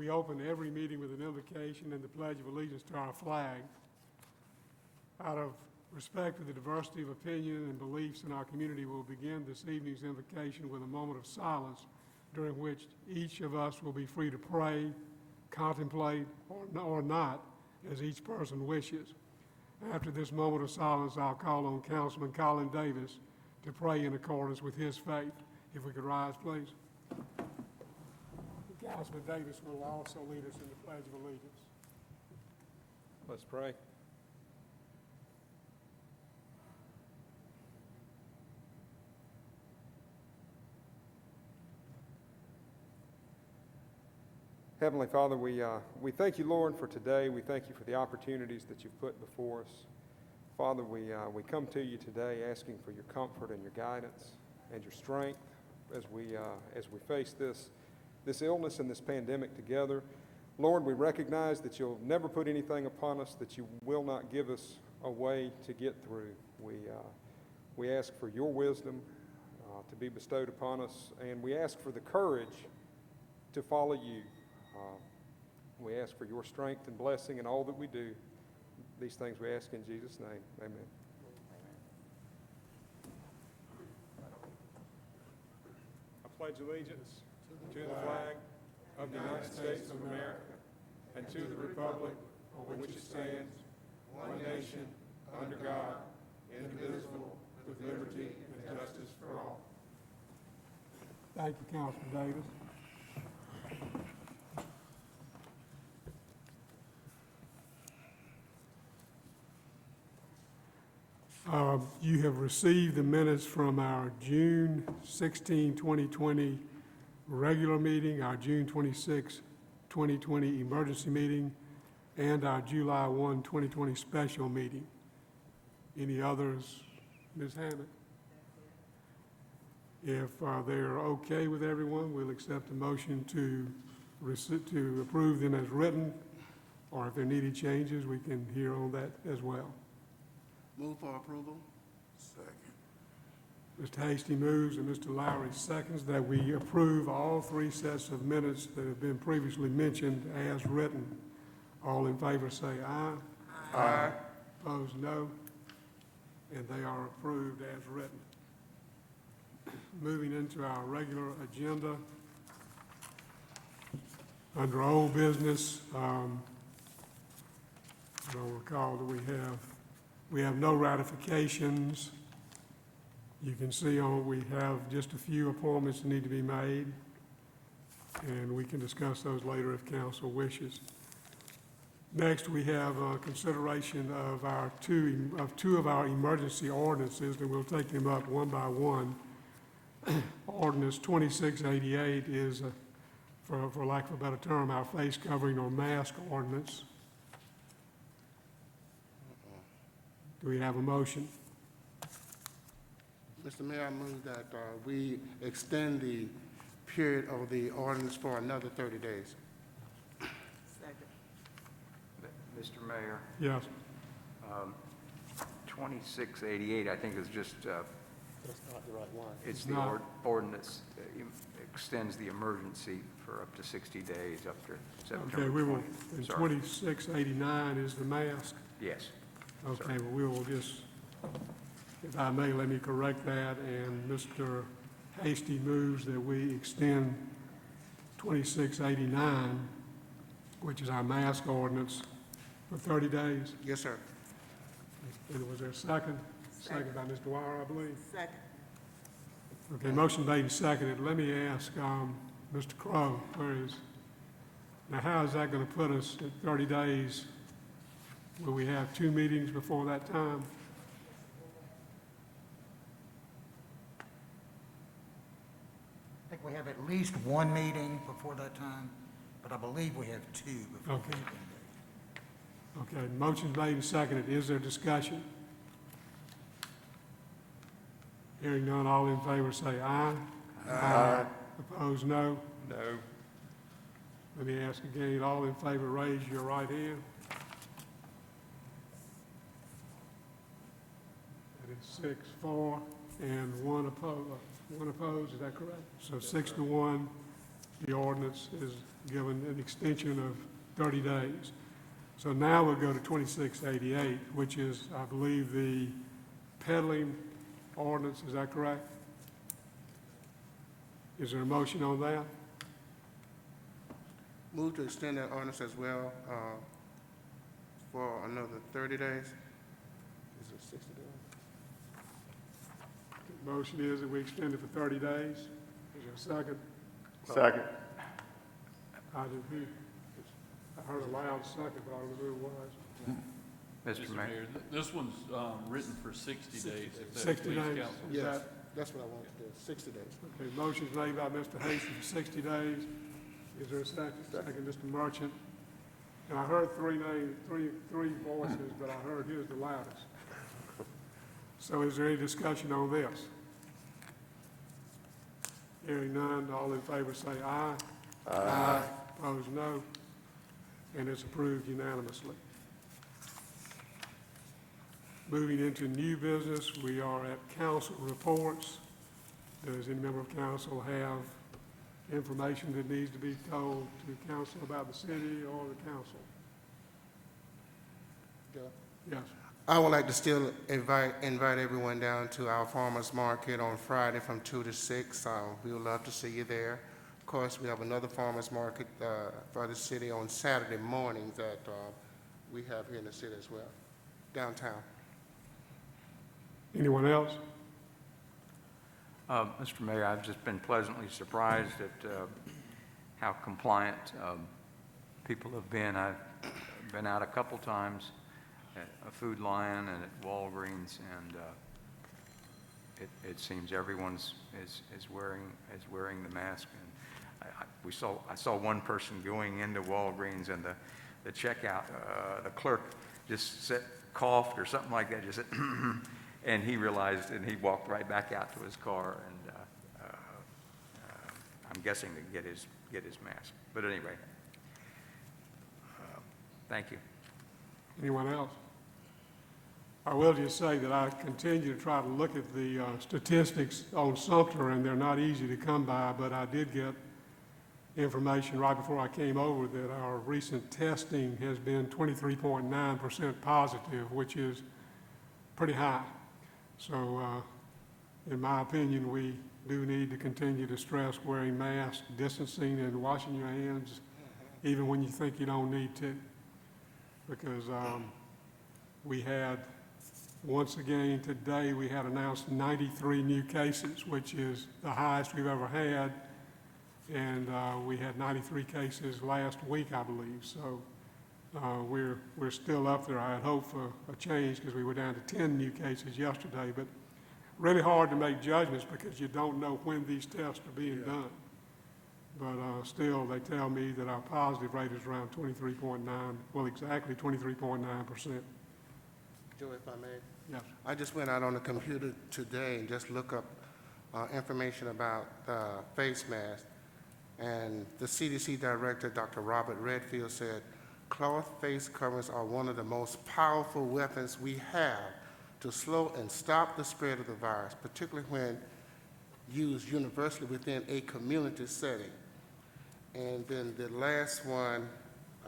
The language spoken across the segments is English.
We open every meeting with an invocation and the Pledge of Allegiance to our flag. Out of respect for the diversity of opinion and beliefs in our community, we'll begin this evening's invocation with a moment of silence during which each of us will be free to pray, contemplate, or not, as each person wishes. After this moment of silence, I'll call on Councilman Colin Davis to pray in accordance with his faith. If we could rise, please. Councilman Davis will also lead us in the Pledge of Allegiance. Let's pray. Heavenly Father, we thank you, Lord, for today. We thank you for the opportunities that you've put before us. Father, we come to you today asking for your comfort and your guidance and your strength as we face this illness and this pandemic together. Lord, we recognize that you'll never put anything upon us that you will not give us a way to get through. We ask for your wisdom to be bestowed upon us, and we ask for the courage to follow you. We ask for your strength and blessing in all that we do. These things we ask in Jesus' name. Amen. I pledge allegiance to the flag of the United States of America and to the republic for which it stands, one nation, under God, indivisible, with liberty and justice for all. Thank you, Councilman Davis. You have received the minutes from our June 16, 2020 regular meeting, our June 26, 2020 emergency meeting, and our July 1, 2020 special meeting. Any others, Ms. Hammond? If they're okay with everyone, we'll accept a motion to approve them as written, or if there needed changes, we can hear on that as well. Move for approval. Second. Mr. Hasty moves and Mr. Lowry seconds that we approve all three sets of minutes that have been previously mentioned as written. All in favor say aye. Aye. Opposed, no. And they are approved as written. Moving into our regular agenda. Under old business, I don't recall that we have no ratifications. You can see we have just a few appointments that need to be made, and we can discuss those later if council wishes. Next, we have consideration of two of our emergency ordinances, and we'll take them up one by one. Ordinance 2688 is, for lack of a better term, our face covering or mask ordinance. Do we have a motion? Mr. Mayor, I move that we extend the period of the ordinance for another 30 days. Second. Mr. Mayor, Yes. 2688, I think is just, That's not the right one. it's not. the ordinance extends the emergency for up to 60 days, up to September Okay, we will, 20th. and Sorry. 2689 is the mask. Yes. Okay, well, we will just, if I may, let me correct that, and Mr. Hasty moves that we extend 2689, which is our mask ordinance, for 30 days. Yes, sir. And was there a second? Second by Ms. Dwyer, I believe. Second. Okay, motion made and seconded. Let me ask Mr. Crowe, now how is that going to put us at 30 days? Will we have two meetings before that time? I think we have at least one meeting before that time, but I believe we have two before Okay. that time. Okay, motion's made and seconded. Is there discussion? Hearing none, all in favor say aye. Aye. Opposed, no. No. Let me ask again, all in favor, raise your right hand. That is 6-4, and one opposed, is that correct? So 6-1, the ordinance is given an extension of 30 days. So now we'll go to 2688, which is, I believe, the peddling ordinance. Is that correct? Is there a motion on that? Move to extend that ordinance as well for another 30 days. Is it 60 days? The motion is that we extend it for 30 days. Is there a second? Second. I didn't hear. I heard a loud second, but I don't know who it was. Mr. Mayor. This one's written for 60 days. if that 60 please days? council. Is Yes, that- that's what I want to do, 60 days. Okay, motion's made by Mr. Hasty for 60 days. Is there a second? Second, Mr. Merchant. And I heard three voices, but I heard his the loudest. So is there any discussion on this? Hearing none, all in favor say aye. Aye. Opposed, no. And it's approved unanimously. Moving into new business, we are at council reports. Does any member of council have information that needs to be told to council about the city or the council? Joe? Yes. I would like to still invite everyone down to our farmers market on Friday from 2 to 6. We would love to see you there. Of course, we have another farmers market for the city on Saturday mornings that we have here in the city as well, downtown. Anyone else? Mr. Mayor, I've just been pleasantly surprised at how compliant people have been. I've been out a couple times at a Food Lion and at Walgreens, and it seems everyone's is wearing the mask. And I saw one person going into Walgreens, and the checkout, the clerk just coughed or something like that, just said, and he realized, and he walked right back out to his car, and I'm guessing to get his mask. But anyway, thank you. Anyone else? I will just say that I continue to try to look at the statistics on Sumter, and they're not easy to come by, but I did get information right before I came over that our recent testing has been 23.9% positive, which is pretty high. So, in my opinion, we do need to continue to stress wearing masks, distancing, and washing your hands, even when you think you don't need to. Because we had, once again today, we had announced 93 new cases, which is the highest we've ever had. And we had 93 cases last week, I believe. So we're still up there. I had hoped for a change because we were down to 10 new cases yesterday. But really hard to make judgments because you don't know when these tests are being done. But still, they tell me that our positive rate is around 23.9, well, exactly 23.9%. Joe, if I may? Yes. I just went out on the computer today and just looked up information about face masks. And the CDC director, Dr. Robert Redfield, said cloth face coverings are one of the most powerful weapons we have to slow and stop the spread of the virus, particularly when used universally within a community setting. And then the last one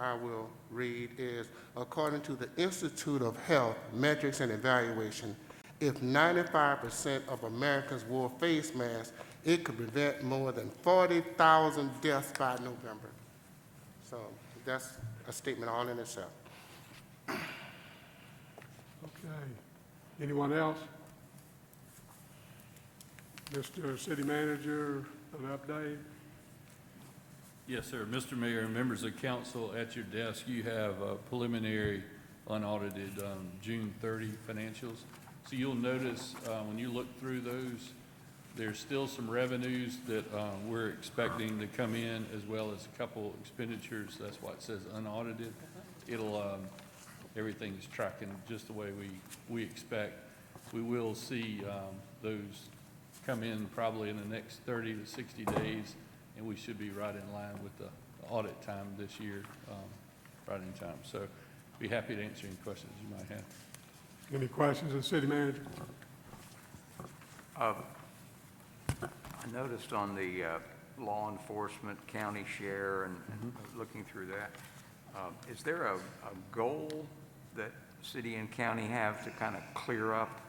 I will read is, according to the Institute of Health Metrics and Evaluation, if 95% of Americans wore face masks, it could prevent more than 40,000 deaths by November. So that's a statement all in itself. Okay. Anyone else? Mr. City Manager, an update? Yes, sir. Mr. Mayor and members of council, at your desk, you have preliminary unaudited June 30 financials. So you'll notice when you look through those, there's still some revenues that we're expecting to come in, as well as a couple expenditures. That's why it says unaudited. It'll, everything's tracking just the way we expect. We will see those come in probably in the next 30 to 60 days, and we should be right in line with the audit time this year, right in time. So be happy to answer any questions you might have. Any questions of the City Manager? I noticed on the law enforcement, county share, and looking through that. Is there a goal that city and county have to kind of clear up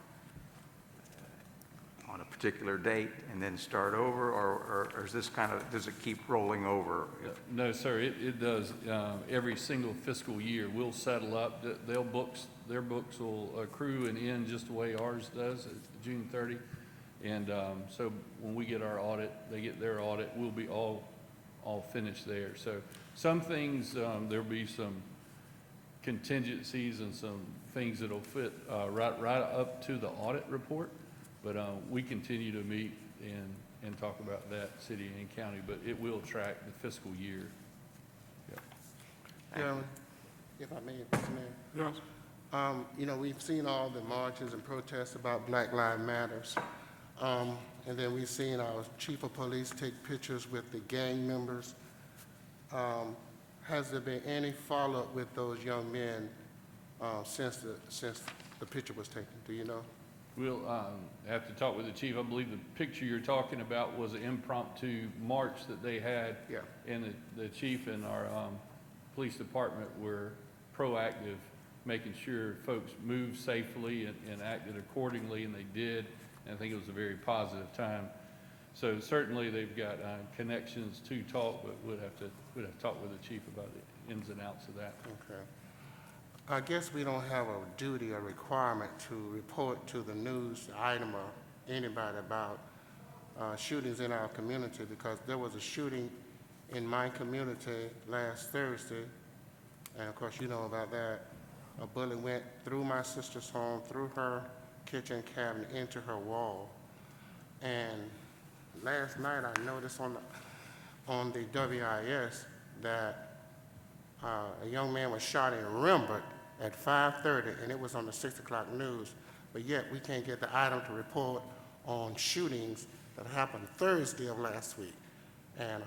on a particular date and then start over, or is this kind of, does it keep rolling over? No, sir, it does. Every single fiscal year, we'll settle up. Their books will accrue and end just the way ours does, at June 30. And so when we get our audit, they get their audit, we'll be all finished there. So some things, there'll be some contingencies and some things that'll fit right up to the audit report. But we continue to meet and talk about that, city and county, but it will track the fiscal year. Chairman, if I may, Mr. Mayor. Yes. You know, we've seen all the marches and protests about Black Lives Matters. And then we've seen our chief of police take pictures with the gang members. Has there been any follow-up with those young men since the picture was taken? Do you know? We'll have to talk with the chief. I believe the picture you're talking about was an impromptu march that they had. Yeah. And the chief and our police department were proactive, making sure folks moved safely and acted accordingly, and they did. And I think it was a very positive time. So certainly they've got connections to talk, but we'd have to talk with the chief about the ins and outs of that. Okay. I guess we don't have a duty or requirement to report to the news item or anybody about shootings in our community, because there was a shooting in my community last Thursday, and of course you know about that. A bullet went through my sister's home, through her kitchen cabinet, into her wall. And last night I noticed on the WIS that a young man was shot in Rembrandt at 5:30, and it was on the 6 o'clock news. But yet we can't get the item to report on shootings that happened Thursday of last week. And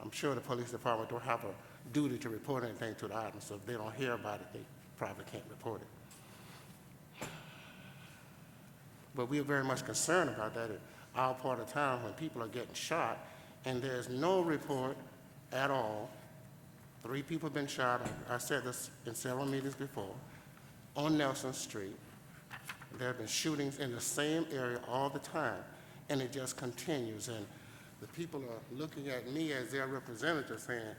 I'm sure the police department don't have a duty to report anything to the item, so if they don't hear about it, they probably can't report it. But we are very much concerned about that at our part of town when people are getting shot, and there's no report at all. 3 people have been shot. I said this in several meetings before, on Nelson Street. There have been shootings in the same area all the time, and it just continues. And the people are looking at me as their representative saying,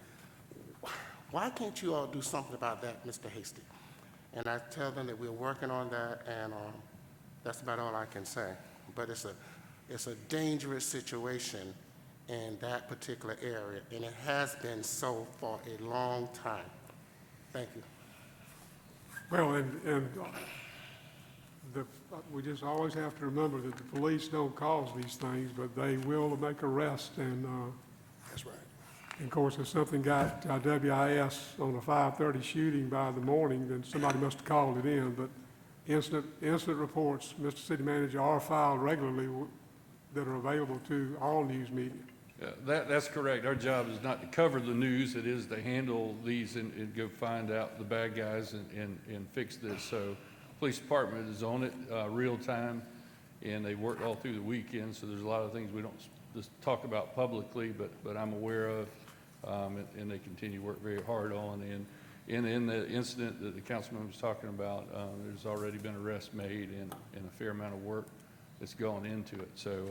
why can't you all do something about that, Mr. Hasty? And I tell them that we're working on that, and that's about all I can say. But it's a dangerous situation in that particular area, and it has been so for a long time. Thank you. Well, we just always have to remember that the police don't cause these things, but they will make arrests, and That's right. of course, if something got WIS on a 5:30 shooting by the morning, then somebody must have called it in. But incident reports, Mr. City Manager, are filed regularly that are available to all news media. That's correct. Our job is not to cover the news. It is to handle these and go find out the bad guys and fix this. So police department is on it real time, and they work all through the weekend. So there's a lot of things we don't just talk about publicly, but I'm aware of, and they continue to work very hard on. And in the incident that the councilman was talking about, there's already been arrests made and a fair amount of work that's gone into it. So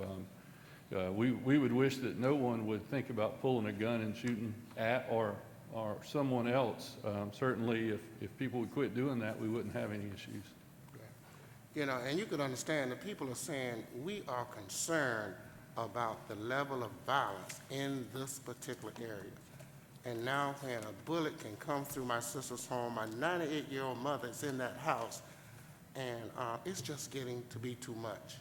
we would wish that no one would think about pulling a gun and shooting at or someone else. Certainly, if people would quit doing that, we wouldn't have any issues. You know, and you could understand the people are saying, we are concerned about the level of violence in this particular area. And now when a bullet can come through my sister's home, my 98-year-old mother is in that house, and it's just getting to be too much.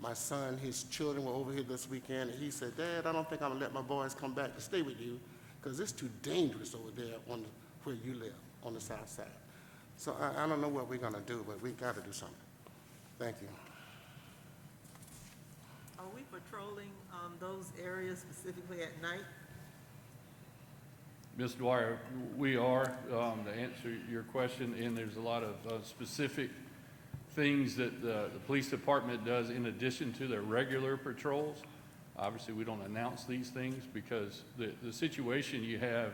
My son, his children were over here this weekend, and he said, Dad, I don't think I'm gonna let my boys come back to stay with you because it's too dangerous over there where you live, on the south side. So I don't know what we're gonna do, but we gotta do something. Thank you. Are we patrolling those areas specifically at night? Ms. Dwyer, we are, to answer your question, and there's a lot of specific things that the police department does in addition to their regular patrols. Obviously, we don't announce these things because the situation you have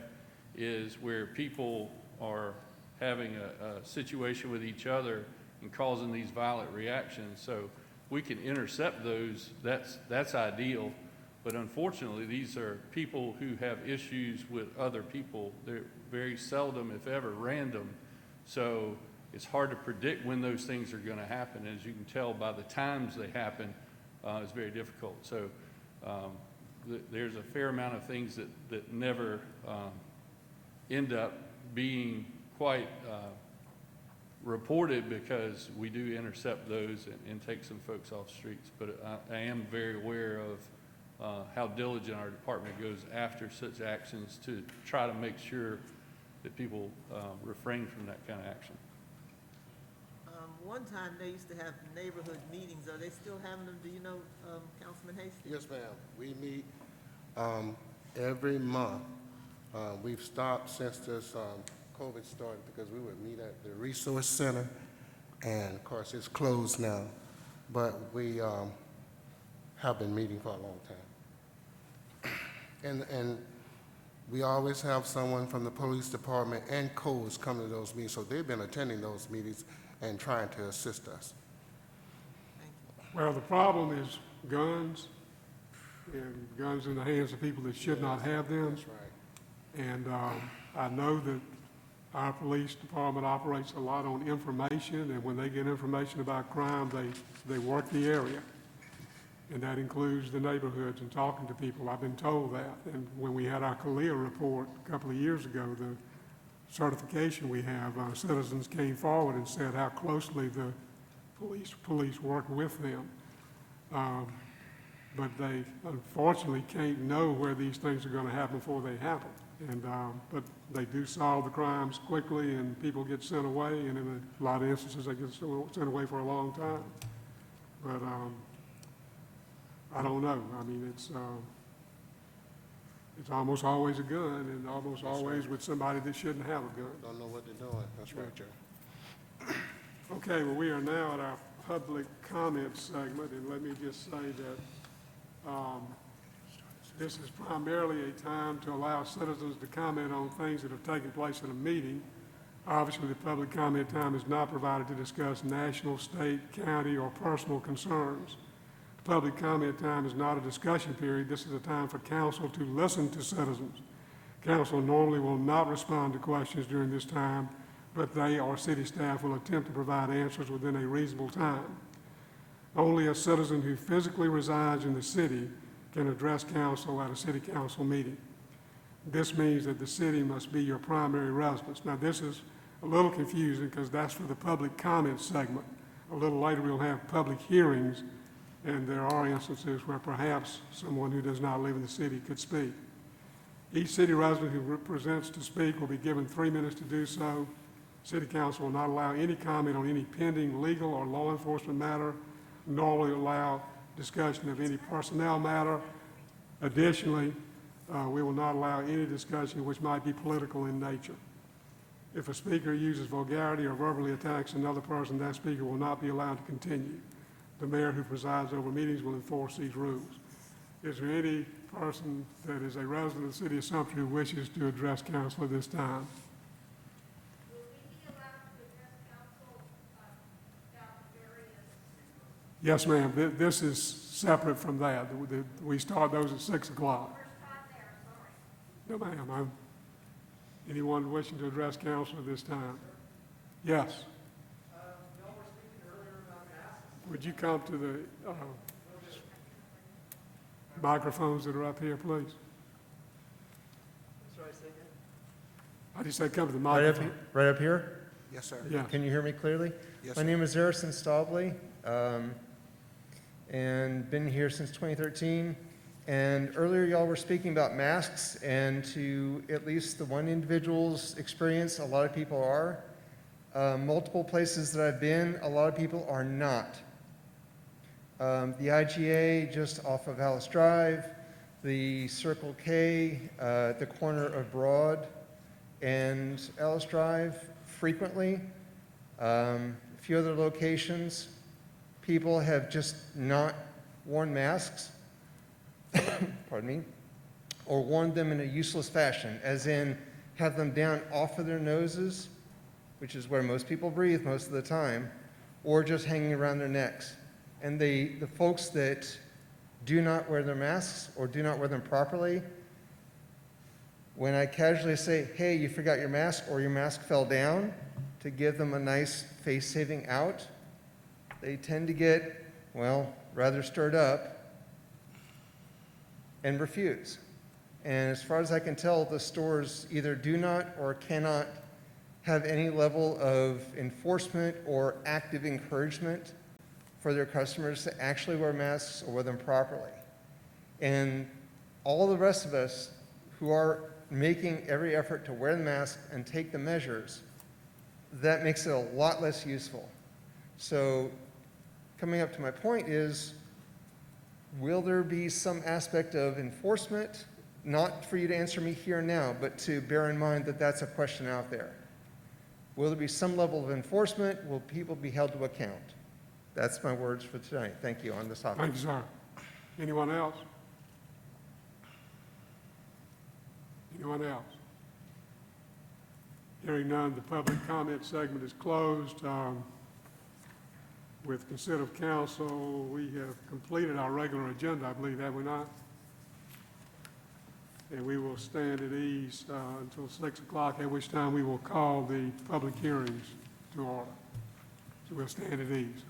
is where people are having a situation with each other and causing these violent reactions. So we can intercept those, that's ideal. But unfortunately, these are people who have issues with other people. They're very seldom, if ever, random. So it's hard to predict when those things are going to happen. As you can tell by the times they happen, it's very difficult. So there's a fair amount of things that never end up being quite reported because we do intercept those and take some folks off streets. But I am very aware of how diligent our department goes after such actions to try to make sure that people refrain from that kind of action. One time they used to have neighborhood meetings. Are they still having them? Do you know, Councilman Hastings? Yes, ma'am. We meet every month. We've stopped since this COVID started because we would meet at the Resource Center, and of course it's closed now, but we have been meeting for a long time. And we always have someone from the police department and codes come to those meetings, so they've been attending those meetings and trying to assist us. Thank you. Well, the problem is guns, and guns in the hands of people that should not have them. That's right. And I know that our police department operates a lot on information, and when they get information about crime, they work the area. And that includes the neighborhoods and talking to people. I've been told that. And when we had our CALEA report a couple of years ago, the certification we have, citizens came forward and said how closely the police work with them. But they unfortunately can't know where these things are going to happen before they happen. And, but they do solve the crimes quickly, and people get sent away, and in a lot of instances they get sent away for a long time. But I don't know. I mean, it's almost always a gun, and almost always with somebody that shouldn't have a gun. Don't know what they're doing. That's right, Joe. Okay, well, we are now at our public comment segment, and let me just say that this is primarily a time to allow citizens to comment on things that have taken place in a meeting. Obviously, the public comment time is not provided to discuss national, state, county, or personal concerns. The public comment time is not a discussion period. This is a time for council to listen to citizens. Council normally will not respond to questions during this time, but they or city staff will attempt to provide answers within a reasonable time. Only a citizen who physically resides in the city can address council at a city council meeting. This means that the city must be your primary residence. Now, this is a little confusing because that's for the public comment segment. A little later, we'll have public hearings, and there are instances where perhaps someone who does not live in the city could speak. Each city resident who presents to speak will be given 3 minutes to do so. City council will not allow any comment on any pending legal or law enforcement matter, nor will it allow discussion of any personnel matter. Additionally, we will not allow any discussion which might be political in nature. If a speaker uses vulgarity or verbally attacks another person, that speaker will not be allowed to continue. The mayor who presides over meetings will enforce these rules. Is there any person that is a resident of the city of Sumter who wishes to address council at this time? Will we be allowed to address council about various? Yes, ma'am. This is separate from that. We start those at 6 o'clock. First time there, sorry. No, ma'am. Anyone wishing to address council at this time? Yes. Y'all were speaking earlier about masks. Would you come to the microphones that are up here, please? Sorry, say again? I just said come to the Right up, microphone. right up here? Yes, sir. Yes. Can you hear me clearly? Yes, My sir. name is Harrison Staubly, and been here since 2013. And earlier, y'all were speaking about masks, and to at least the one individual's experience, a lot of people are. Multiple places that I've been, a lot of people are not. The IGA just off of Alice Drive, the Circle K at the corner of Broad and Alice Drive frequently. A few other locations, people have just not worn masks. pardon me, or worn them in a useless fashion, as in have them down off of their noses, which is where most people breathe most of the time, or just hanging around their necks. And the folks that do not wear their masks or do not wear them properly, when I casually say, hey, you forgot your mask or your mask fell down, to give them a nice face-saving out, they tend to get, well, rather stirred up and refuse. And as far as I can tell, the stores either do not or cannot have any level of enforcement or active encouragement for their customers to actually wear masks or wear them properly. And all the rest of us who are making every effort to wear the mask and take the measures, that makes it a lot less useful. So coming up to my point is, will there be some aspect of enforcement? Not for you to answer me here and now, but to bear in mind that that's a question out there. Will there be some level of enforcement? Will people be held to account? That's my words for tonight. Thank you on this topic. Thank you, sir. Anyone else? Anyone else? Hearing none, the public comment segment is closed. With consent of council, we have completed our regular agenda, I believe, have we not? And we will stand at ease until 6 o'clock, at which time we will call the public hearings to order. So we'll stand at ease.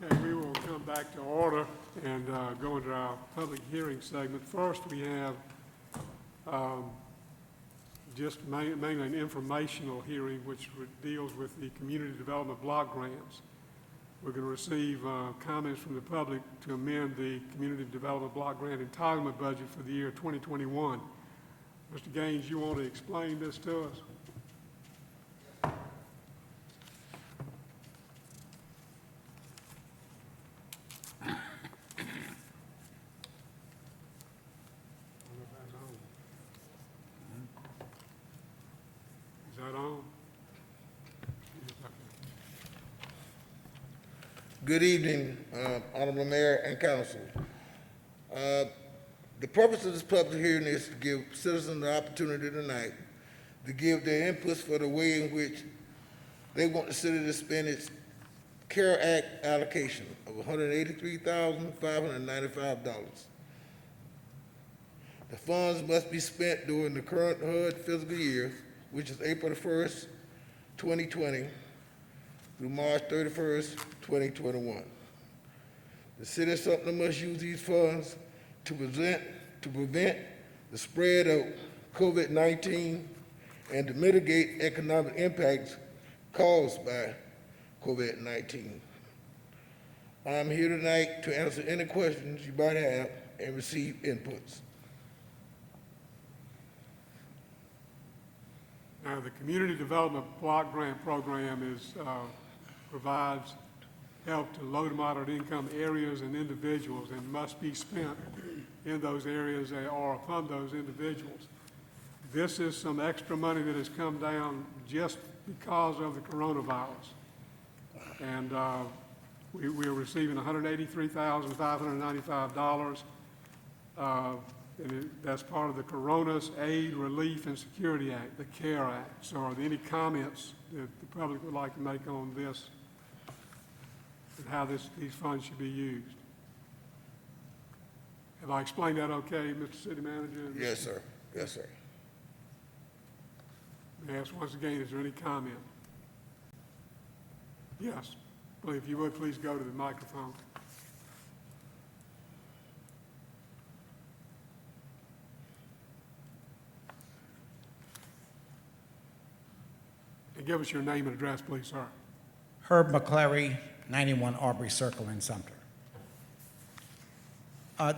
Okay, we will come back to order and go into our public hearing segment. First, we have just mainly an informational hearing which deals with the community development block grants. We're going to receive comments from the public to amend the community development block grant entitlement budget for the year 2021. Mr. Gaines, you want to explain this to us? Is that on? Good evening, Honorable Mayor and Council. The purpose of this public hearing is to give citizens the opportunity tonight to give their inputs for the way in which they want the city to spend its CARE Act allocation of $183,595. The funds must be spent during the current HUD fiscal year, which is April the 1st, 2020 through March 31st, 2021. The city of Sumter must use these funds to prevent the spread of COVID-19 and to mitigate economic impacts caused by COVID-19. I'm here tonight to answer any questions you might have and receive inputs. Now, the Community Development Block Grant Program provides help to low to moderate income areas and individuals and must be spent in those areas or upon those individuals. This is some extra money that has come down just because of the coronavirus. And we are receiving $183,595. That's part of the Corona's Aid, Relief, and Security Act, the CARE Act. So are there any comments that the public would like to make on this and how these funds should be used? Have I explained that okay, Mr. City Manager? Yes, sir. Yes, sir. May I ask once again, is there any comment? Yes. Well, if you would, please go to the microphone. And give us your name and address, please, sir. Herb McClary, 91 Aubrey Circle in Sumter.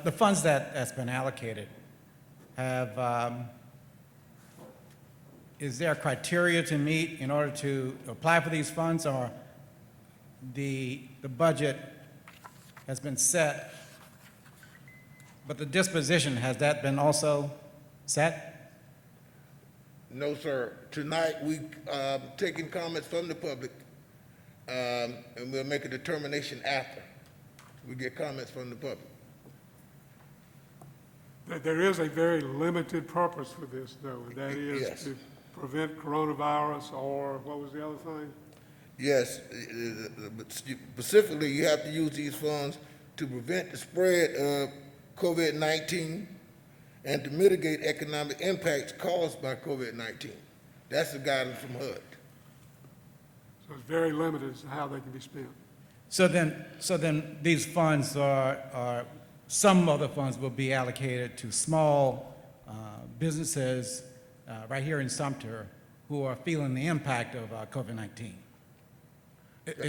The funds that's been allocated is there a criteria to meet in order to apply for these funds, or the budget has been set, but the disposition, has that been also set? No, sir. Tonight, we taking comments from the public, and we'll make a determination after we get comments from the public. There is a very limited purpose for this, though, and that is Yes. to prevent coronavirus, or what was the other thing? Yes, but specifically, you have to use these funds to prevent the spread of COVID-19 and to mitigate economic impacts caused by COVID-19. That's the guidance from HUD. So it's very limited as to how they can be spent. So then these funds some of the funds will be allocated to small businesses right here in Sumter who are feeling the impact of COVID-19.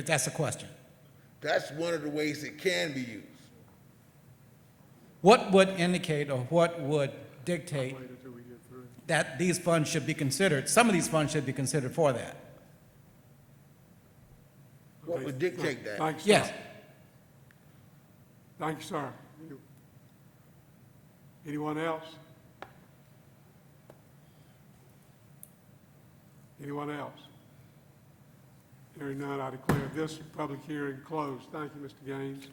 That's the question. That's one of the ways it can be used. What would indicate or what would dictate Wait until we get through. that these funds should be considered, some of these funds should be considered for that? What would dictate that? Thank you, sir. Yes. Thank you, sir. Anyone else? Anyone else? Hearing none, I declare this public hearing closed. Thank you, Mr. Gaines.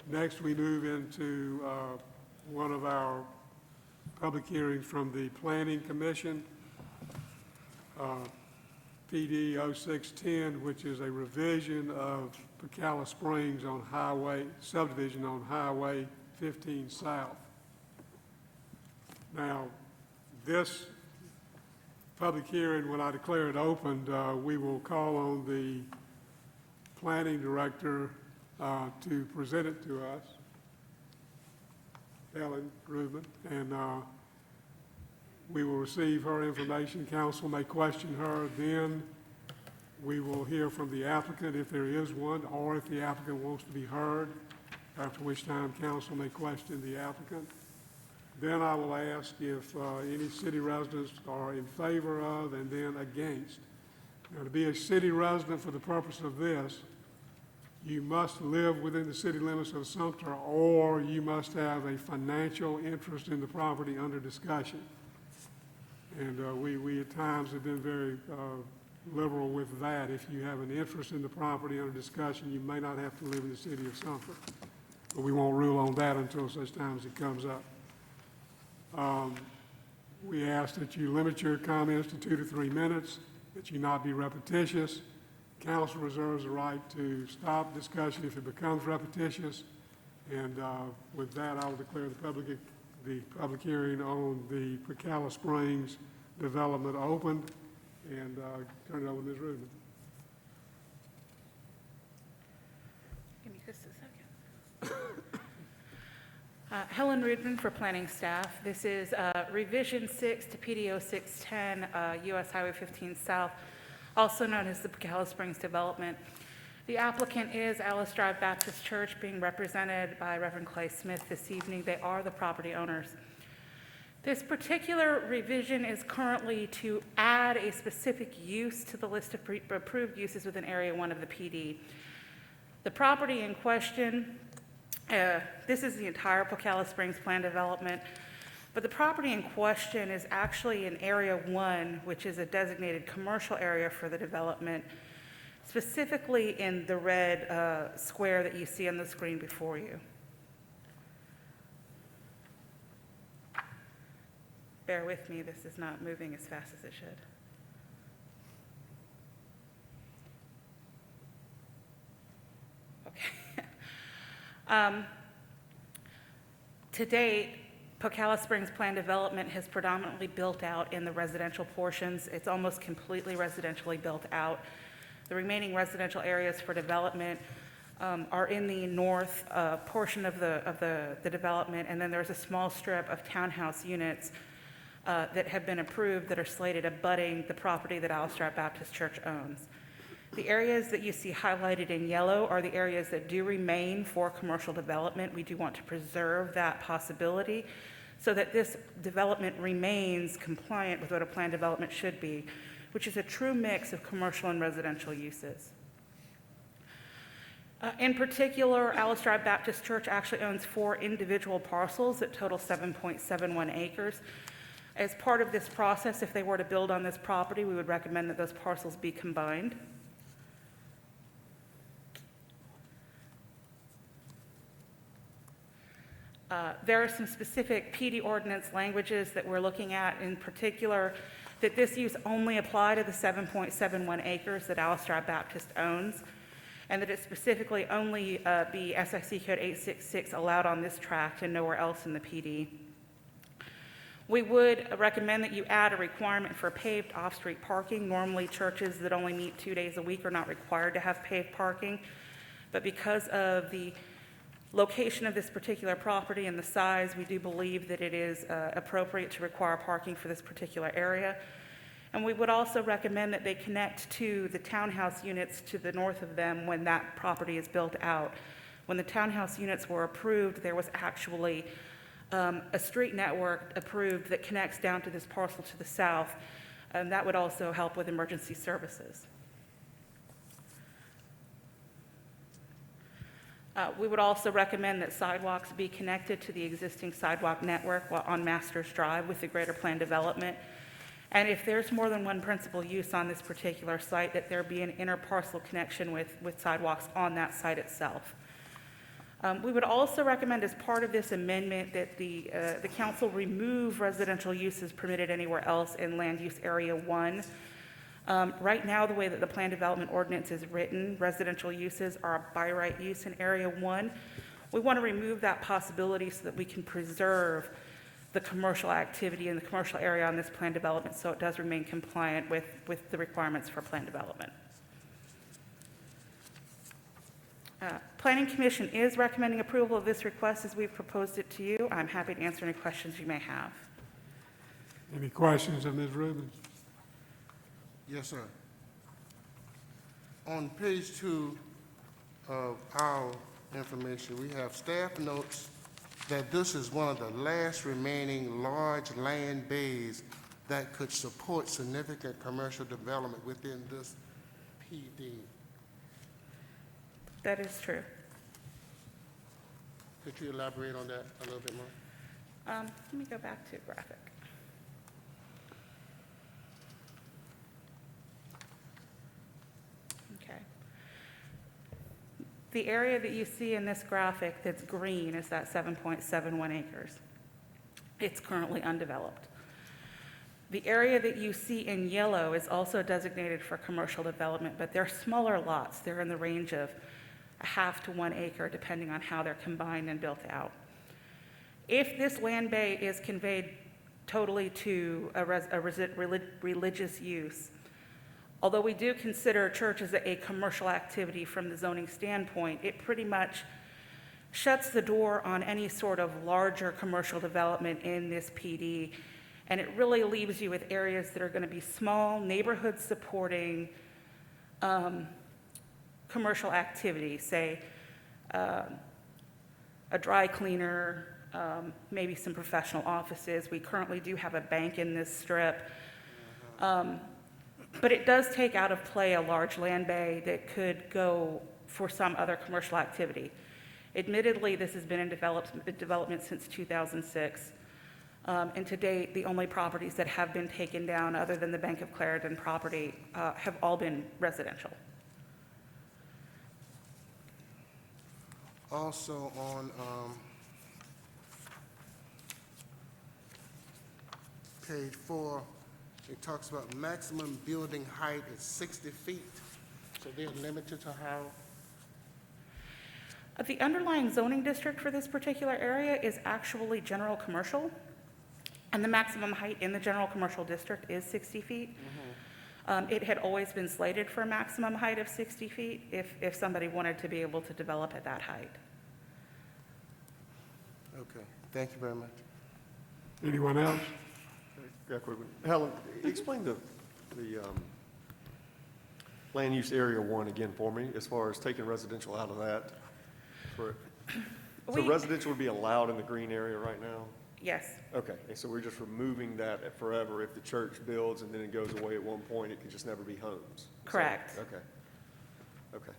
Next, we move into one of our public hearings from the Planning Commission, PD 0610, which is a revision of Pocalla Springs on subdivision on Highway 15 South. Now, this public hearing, when I declare it opened, we will call on the planning director to present it to us, Ellen Rubin, and we will receive her information. Council may question her. Then we will hear from the applicant if there is one, or if the applicant wants to be heard, after which time council may question the applicant. Then I will ask if any city residents are in favor of and then against. Now, to be a city resident for the purpose of this, you must live within the city limits of Sumter, or you must have a financial interest in the property under discussion. And we at times have been very liberal with that. If you have an interest in the property under discussion, you may not have to live in the city of Sumter. But we won't rule on that until such time as it comes up. We ask that you limit your comments to 2 to 3 minutes, that you not be repetitious. Council reserves the right to stop discussion if it becomes repetitious. And with that, I will declare the public hearing on the Pocalla Springs development opened, and turn it over to Ms. Rubin. Give me just a second. Helen Rudman for planning staff. This is revision 6 to PDO 610, US Highway 15 South, also known as the Pocalla Springs development. The applicant is Alice Drive Baptist Church, being represented by Reverend Clay Smith this evening. They are the property owners. This particular revision is currently to add a specific use to the list of approved uses within Area 1 of the PD. The property in question, this is the entire Pocalla Springs plan development, but the property in question is actually in Area 1, which is a designated commercial area for the development, specifically in the red square that you see on the screen before you. Bear with me, this is not moving as fast as it should. Okay. To date, Pocalla Springs plan development has predominantly built out in the residential portions. It's almost completely residentially built out. The remaining residential areas for development are in the north portion of the development, and then there's a small strip of townhouse units that have been approved that are slated abutting the property that Alice Drive Baptist Church owns. The areas that you see highlighted in yellow are the areas that do remain for commercial development. We do want to preserve that possibility so that this development remains compliant with what a planned development should be, which is a true mix of commercial and residential uses. In particular, Alice Drive Baptist Church actually owns 4 individual parcels that total 7.71 acres. As part of this process, if they were to build on this property, we would recommend that those parcels be combined. There are some specific PD ordinance languages that we're looking at, in particular, that this use only apply to the 7.71 acres that Alice Drive Baptist owns, and that it specifically only be SIC code 866 allowed on this tract and nowhere else in the PD. We would recommend that you add a requirement for paved off-street parking. Normally, churches that only meet 2 days a week are not required to have paved parking, but because of the location of this particular property and the size, we do believe that it is appropriate to require parking for this particular area. And we would also recommend that they connect to the townhouse units to the north of them when that property is built out. When the townhouse units were approved, there was actually a street network approved that connects down to this parcel to the south, and that would also help with emergency services. We would also recommend that sidewalks be connected to the existing sidewalk network on Masters Drive with the greater plan development. And if there's more than one principal use on this particular site, that there be an interparcel connection with sidewalks on that site itself. We would also recommend, as part of this amendment, that the council remove residential uses permitted anywhere else in land use area 1. Right now, the way that the plan development ordinance is written, residential uses are a by right use in area 1. We want to remove that possibility so that we can preserve the commercial activity in the commercial area on this plan development, so it does remain compliant with the requirements for plan development. Planning Commission is recommending approval of this request as we've proposed it to you. I'm happy to answer any questions you may have. Any questions of Ms. Rubin? Yes, sir. On page 2 of our information, we have staff notes that this is one of the last remaining large land bays that could support significant commercial development within this PD. That is true. Could you elaborate on that a little bit more? Let me go back to graphic. Okay. The area that you see in this graphic that's green is that 7.71 acres. It's currently undeveloped. The area that you see in yellow is also designated for commercial development, but they're smaller lots. They're in the range of a half to 1 acre, depending on how they're combined and built out. If this land bay is conveyed totally to a religious use, although we do consider church as a commercial activity from the zoning standpoint, it pretty much shuts the door on any sort of larger commercial development in this PD, and it really leaves you with areas that are going to be small, neighborhood supporting commercial activity, say a dry cleaner, maybe some professional offices. We currently do have a bank in this strip. But it does take out of play a large land bay that could go for some other commercial activity. Admittedly, this has been in development since 2006. And to date, the only properties that have been taken down, other than the Bank of Clarendon property, have all been residential. Also on page 4, it talks about maximum building height is 60 feet. So they're limited to how? The underlying zoning district for this particular area is actually general commercial, and the maximum height in the general commercial district is 60 feet. It had always been slated for a maximum height of 60 feet if somebody wanted to be able to develop at that height. Okay, thank you very much. Anyone else? Yeah, quick one. Helen, explain the land use area 1 again for me, as far as taking residential out of that. So residential would be allowed in the green area right now? Yes. Okay, and so we're just removing that forever. If the church builds and then it goes away at one point, it could just never be homes? Correct. Okay. Okay.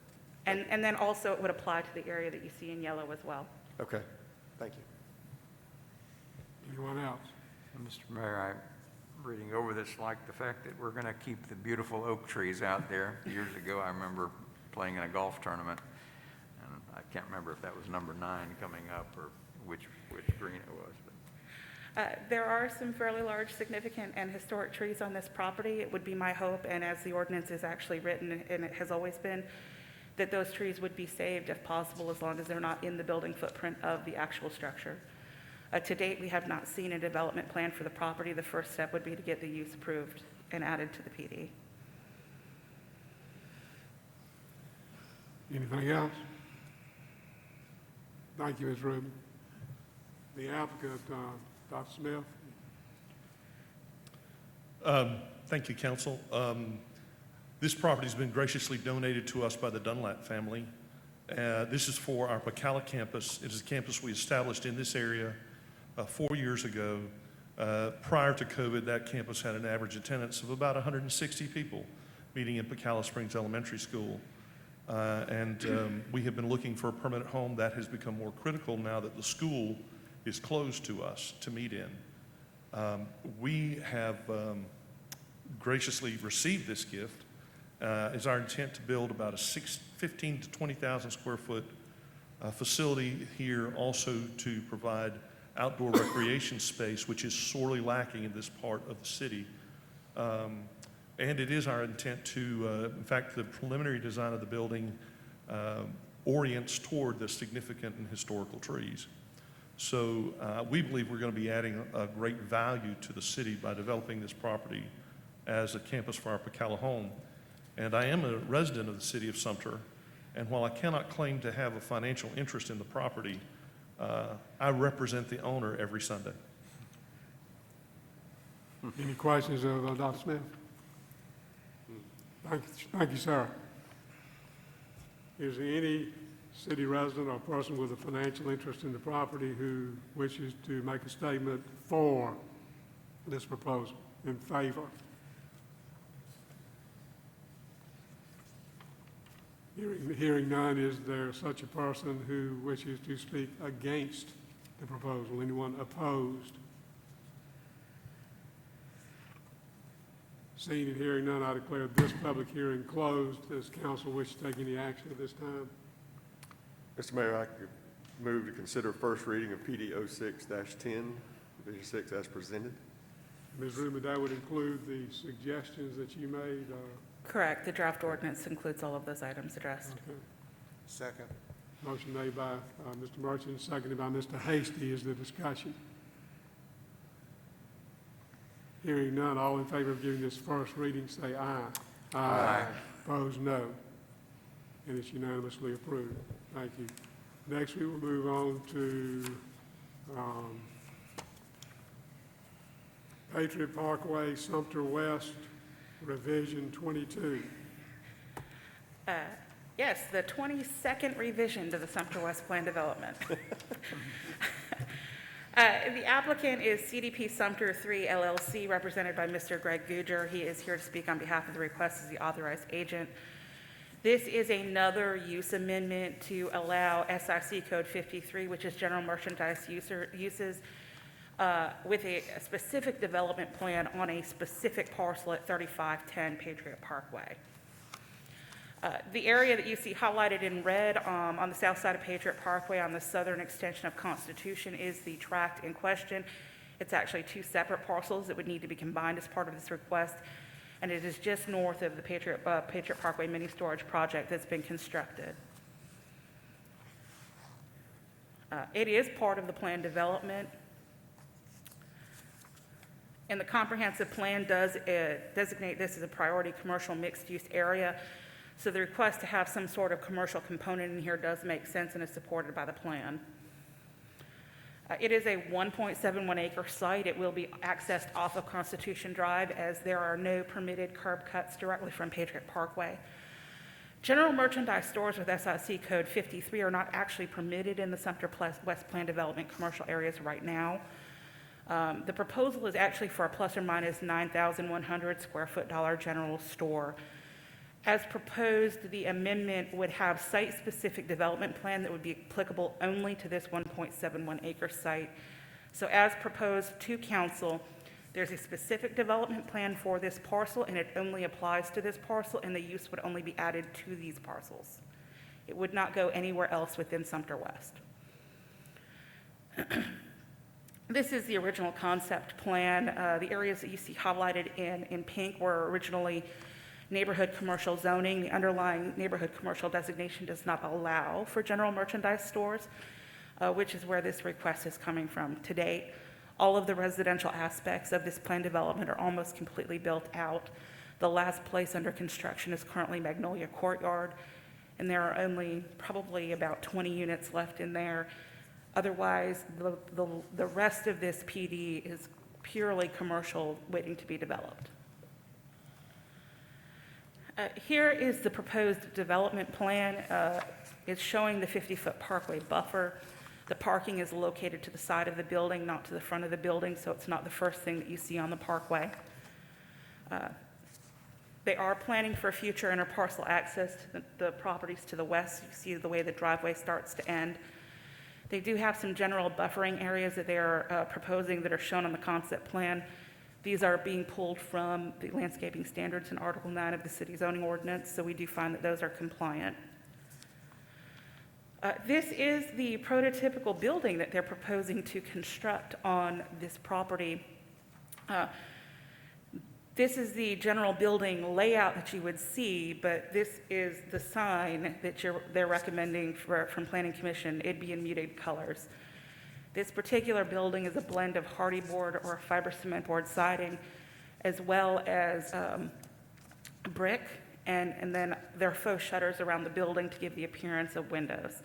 And then also it would apply to the area that you see in yellow as well. Okay, thank you. Anyone else? Mr. Mayor, I'm reading over this, like the fact that we're going to keep the beautiful oak trees out there. Years ago, I remember playing in a golf tournament, and I can't remember if that was number 9 coming up or which green it was. There are some fairly large, significant, and historic trees on this property. It would be my hope, and as the ordinance is actually written, and it has always been, that those trees would be saved if possible, as long as they're not in the building footprint of the actual structure. To date, we have not seen a development plan for the property. The first step would be to get the use approved and added to the PD. Anything else? Thank you, Ms. Rubin. The applicant, Dr. Smith. Thank you, council. This property's been graciously donated to us by the Dunlap family. This is for our Pacala campus. It is a campus we established in this area 4 years ago. Prior to COVID, that campus had an average attendance of about 160 people meeting in Pacala Springs Elementary School. We have been looking for a permanent home. That has become more critical now that the school is closed to us to meet in. We have graciously received this gift. It's our intent to build about a 15 to 20,000 square foot facility here, also to provide outdoor recreation space, which is sorely lacking in this part of the city. And it is our intent to, in fact, the preliminary design of the building orients toward the significant and historical trees. So we believe we're going to be adding a great value to the city by developing this property as a campus for our Pacala home. And I am a resident of the city of Sumter. And while I cannot claim to have a financial interest in the property, I represent the owner every Sunday. Any questions of Dr. Smith? Thank you, sir. Is there any city resident or person with a financial interest in the property who wishes to make a statement for this proposal, in favor? Hearing none, is there such a person who wishes to speak against the proposal? Anyone opposed? Seeing and hearing none, I declare this public hearing closed. Does council wish to take any action at this time? Mr. Mayor, I could move to consider first reading of PD 06-10, Division 6 as presented. Ms. Rubin, that would include the suggestions that you made? Correct. The draft ordinance includes all of those items addressed. Okay. Second. Motion made by Mr. Merchant, seconded by Mr. Hasty. Is the discussion? Hearing none, all in favor of giving this first reading, say aye. Aye. Opposed, no. And it's unanimously approved. Thank you. Next, we will move on to Patriot Parkway, Sumter West, Revision 22. Yes, the 22nd revision to the Sumter West Plan Development. The applicant is CDP Sumter 3 LLC, represented by Mr. Greg Guger. He is here to speak on behalf of the request as the authorized agent. This is another use amendment to allow SIC Code 53, which is general merchandise uses, with a specific development plan on a specific parcel at 3510 Patriot Parkway. The area that you see highlighted in red on the south side of Patriot Parkway on the southern extension of Constitution is the tract in question. It's actually two separate parcels that would need to be combined as part of this request, and it is just north of the Patriot Parkway mini storage project that's been constructed. It is part of the plan development, and the comprehensive plan does designate this as a priority commercial mixed-use area. So the request to have some sort of commercial component in here does make sense and is supported by the plan. It is a 1.71 acre site. It will be accessed off of Constitution Drive, as there are no permitted curb cuts directly from Patriot Parkway. General merchandise stores with SIC Code 53 are not actually permitted in the Sumter West Plan Development commercial areas right now. The proposal is actually for a plus or minus 9,100 square foot dollar general store. As proposed, the amendment would have site-specific development plan that would be applicable only to this 1.71 acre site. So as proposed to council, there's a specific development plan for this parcel, and it only applies to this parcel, and the use would only be added to these parcels. It would not go anywhere else within Sumter West. This is the original concept plan. The areas that you see highlighted in pink were originally neighborhood commercial zoning. The underlying neighborhood commercial designation does not allow for general merchandise stores, which is where this request is coming from. To date, all of the residential aspects of this plan development are almost completely built out. The last place under construction is currently Magnolia Courtyard, and there are only probably about 20 units left in there. Otherwise, the rest of this PD is purely commercial waiting to be developed. Here is the proposed development plan. It's showing the 50-foot parkway buffer. The parking is located to the side of the building, not to the front of the building, so it's not the first thing that you see on the parkway. They are planning for future interparcel access to the properties to the west. You see the way the driveway starts to end. They do have some general buffering areas that they are proposing that are shown on the concept plan. These are being pulled from the landscaping standards in Article 9 of the city zoning ordinance, so we do find that those are compliant. This is the prototypical building that they're proposing to construct on this property. This is the general building layout that you would see, but this is the sign that they're recommending from Planning Commission. It'd be in muted colors. This particular building is a blend of hardy board or fiber cement board siding, as well as brick and then there are faux shutters around the building to give the appearance of windows.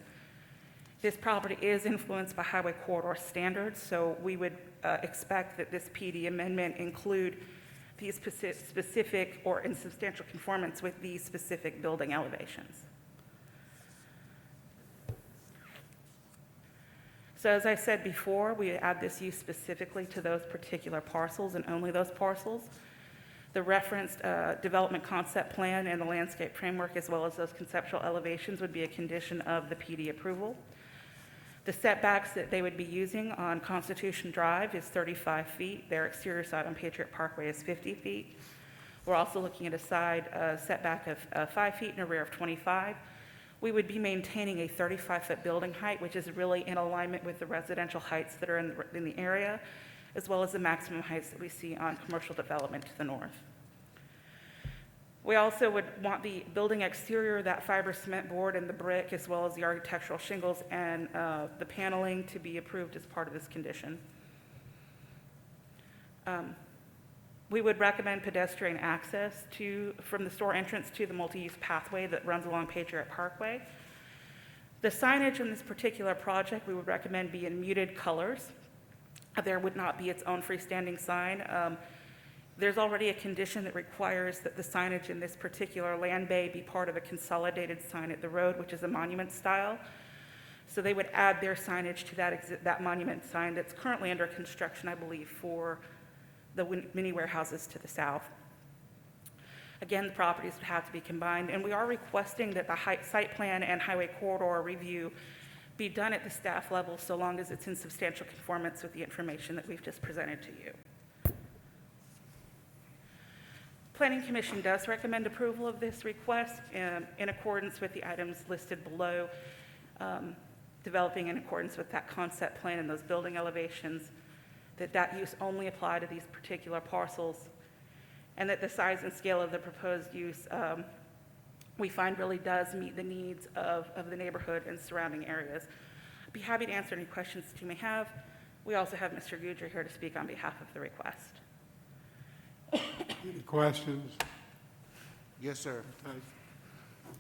This property is influenced by highway corridor standards, so we would expect that this PD amendment include these specific or in substantial conformance with these specific building elevations. So as I said before, we add this use specifically to those particular parcels and only those parcels. The referenced development concept plan and the landscape framework, as well as those conceptual elevations, would be a condition of the PD approval. The setbacks that they would be using on Constitution Drive is 35 feet. Their exterior side on Patriot Parkway is 50 feet. We're also looking at a side setback of 5 feet and a rear of 25. We would be maintaining a 35-foot building height, which is really in alignment with the residential heights that are in the area, as well as the maximum heights that we see on commercial development to the north. We also would want the building exterior, that fiber cement board and the brick, as well as the architectural shingles and the paneling to be approved as part of this condition. We would recommend pedestrian access from the store entrance to the multi-use pathway that runs along Patriot Parkway. The signage in this particular project, we would recommend be in muted colors. There would not be its own freestanding sign. There's already a condition that requires that the signage in this particular land bay be part of a consolidated sign at the road, which is a monument style. So they would add their signage to that monument sign that's currently under construction, I believe, for the mini warehouses to the south. Again, the properties would have to be combined, and we are requesting that the site plan and highway corridor review be done at the staff level so long as it's in substantial conformance with the information that we've just presented to you. Planning Commission does recommend approval of this request in accordance with the items listed below, developing in accordance with that concept plan and those building elevations, that use only apply to these particular parcels, and that the size and scale of the proposed use we find really does meet the needs of the neighborhood and surrounding areas. I'd be happy to answer any questions that you may have. We also have Mr. Guger here to speak on behalf of the request. Any questions? Yes, sir.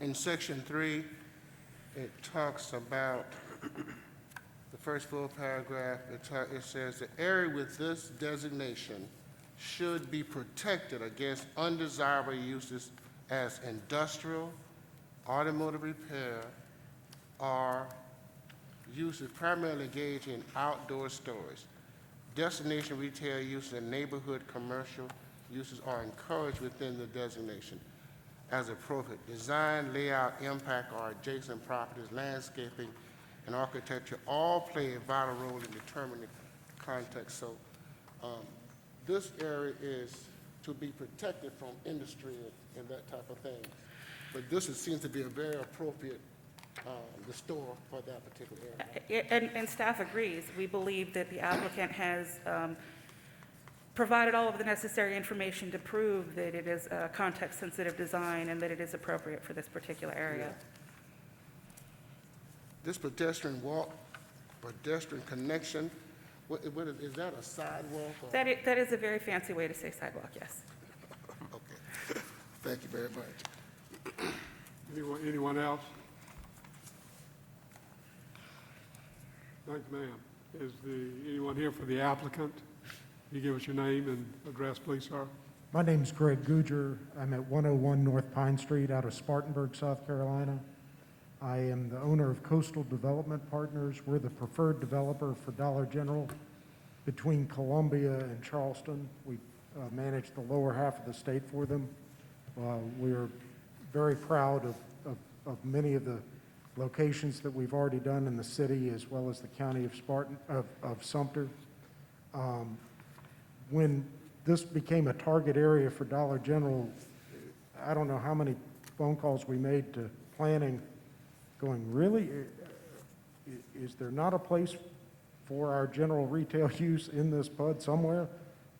In section 3, it talks about the first full paragraph. It says the area with this designation should be protected against undesirable uses as industrial, automotive repair, or uses primarily engaged in outdoor storage. Destination retail uses and neighborhood commercial uses are encouraged within the designation as appropriate. Design, layout, impact, or adjacent properties, landscaping, and architecture all play a vital role in determining context. So this area is to be protected from industry and that type of thing. But this seems to be a very appropriate the store for that particular area. And staff agrees. We believe that the applicant has provided all of the necessary information to prove that it is a context-sensitive design and that it is appropriate for this particular area. Yeah. This pedestrian walk, pedestrian connection, is that a sidewalk? Or? That is a very fancy way to say sidewalk, yes. Okay. Thank you very much. Anyone else? Thank you, ma'am. Is anyone here for the applicant? Can you give us your name and address, please, sir? My name's Greg Guger. I'm at 101 North Pine Street out of Spartanburg, South Carolina. I am the owner of Coastal Development Partners. We're the preferred developer for Dollar General between Columbia and Charleston. We manage the lower half of the state for them. We are very proud of many of the locations that we've already done in the city as well as the county of Sumter. When this became a target area for Dollar General, I don't know how many phone calls we made to planning going, really? Is there not a place for our general retail use in this PUD somewhere?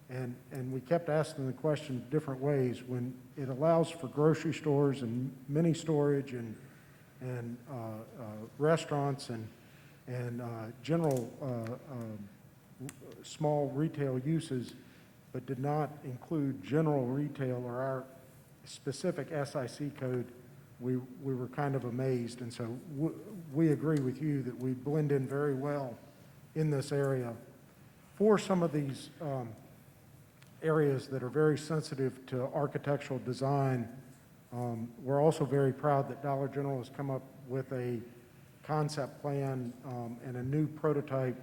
And we kept asking the question different ways. When it allows for grocery stores and mini storage and restaurants and general small retail uses, but did not include general retail or specific SIC code, we were kind of amazed. And so we agree with you that we blend in very well in this area. For some of these areas that are very sensitive to architectural design, we're also very proud that Dollar General has come up with a concept plan and a new prototype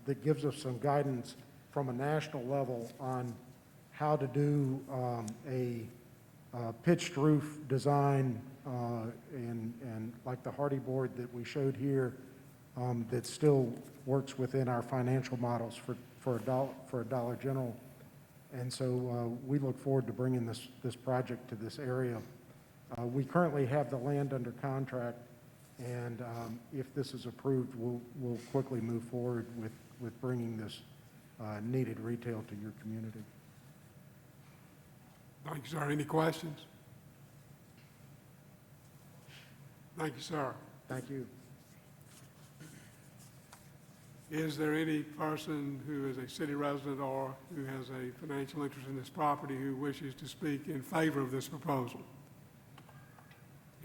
that gives us some guidance from a national level on how to do a pitched roof design and like the hardy board that we showed here that still works within our financial models for a Dollar General. And so we look forward to bringing this project to this area. We currently have the land under contract, and if this is approved, we'll quickly move forward with bringing this needed retail to your community. Thank you, sir. Any questions? Thank you, sir. Thank you. Is there any person who is a city resident or who has a financial interest in this property who wishes to speak in favor of this proposal?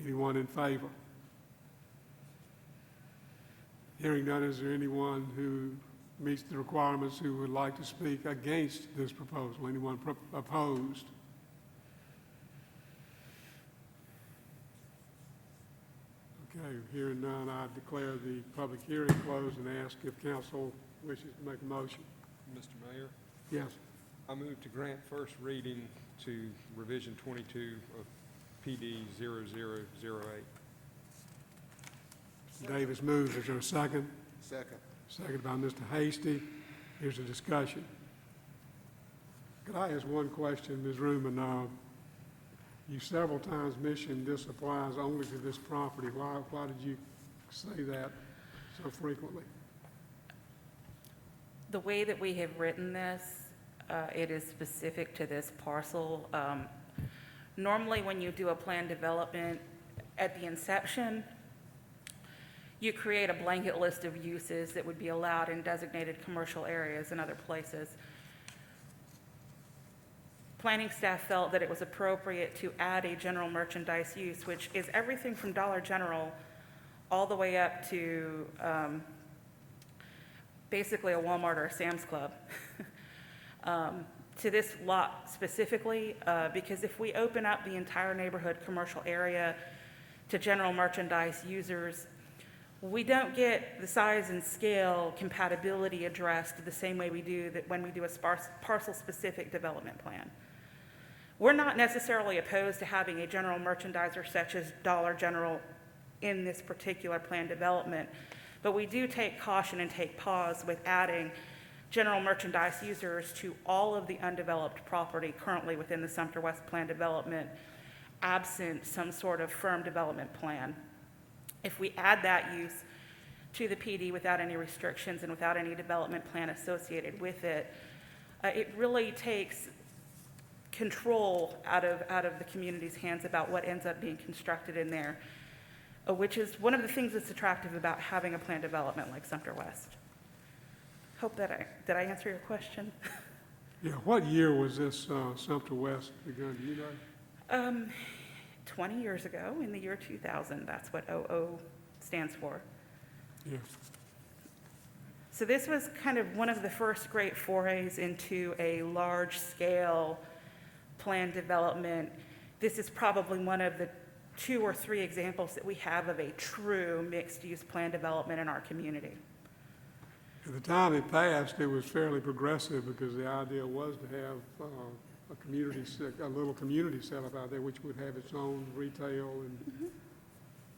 Anyone in favor? Hearing none, is there anyone who meets the requirements who would like to speak against this proposal? Anyone opposed? Okay, hearing none, I declare the public hearing closed and ask if council wishes to make a motion. Mr. Mayor, Yes. I move to grant first reading to revision 22 of PD 0008. Mr. Davis moves. Is there a second? Second. Second by Mr. Hasty. Here's a discussion. Could I ask one question, Ms. Ruman? You several times mentioned this applies only to this property. Why did you say that so frequently? The way that we have written this, it is specific to this parcel. Normally, when you do a plan development at the inception, you create a blanket list of uses that would be allowed in designated commercial areas and other places. Planning staff felt that it was appropriate to add a general merchandise use, which is everything from Dollar General all the way up to basically a Walmart or a Sam's Club, to this lot specifically, because if we open up the entire neighborhood commercial area to general merchandise users, we don't get the size and scale compatibility addressed the same way we do that when we do a parcel-specific development plan. We're not necessarily opposed to having a general merchandiser such as Dollar General in this particular plan development, but we do take caution and take pause with adding general merchandise users to all of the undeveloped property currently within the Sumter West plan development, absent some sort of firm development plan. If we add that use to the PD without any restrictions and without any development plan associated with it, it really takes control out of the community's hands about what ends up being constructed in there, which is one of the things that's attractive about having a planned development like Sumter West. Hope that did I answer your question? Yeah, what year was this Sumter West begun, do you know? 20 years ago, in the year 2000, that's what 00 stands for. Yes. So this was kind of one of the first great forays into a large-scale planned development. This is probably one of the 2 or 3 examples that we have of a true mixed-use plan development in our community. At the time it passed, it was fairly progressive because the idea was to have a little community set up out there which would have its own retail and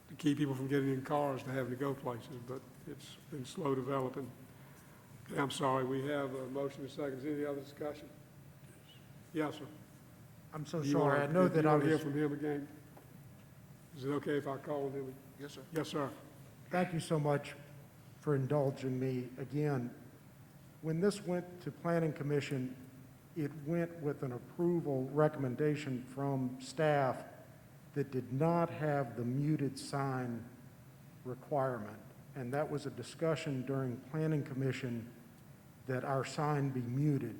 to keep people from getting in cars to having to go places, but it's been slow developing. Okay, I'm sorry, we have a motion and seconds. Any other discussion? Yes, sir. I'm so sorry. I know that I hear was, from him again? Is it okay if I call him? Yes, sir. Yes, sir. thank you so much for indulging me again. When this went to Planning Commission, it went with an approval recommendation from staff that did not have the muted sign requirement. And that was a discussion during Planning Commission that our sign be muted.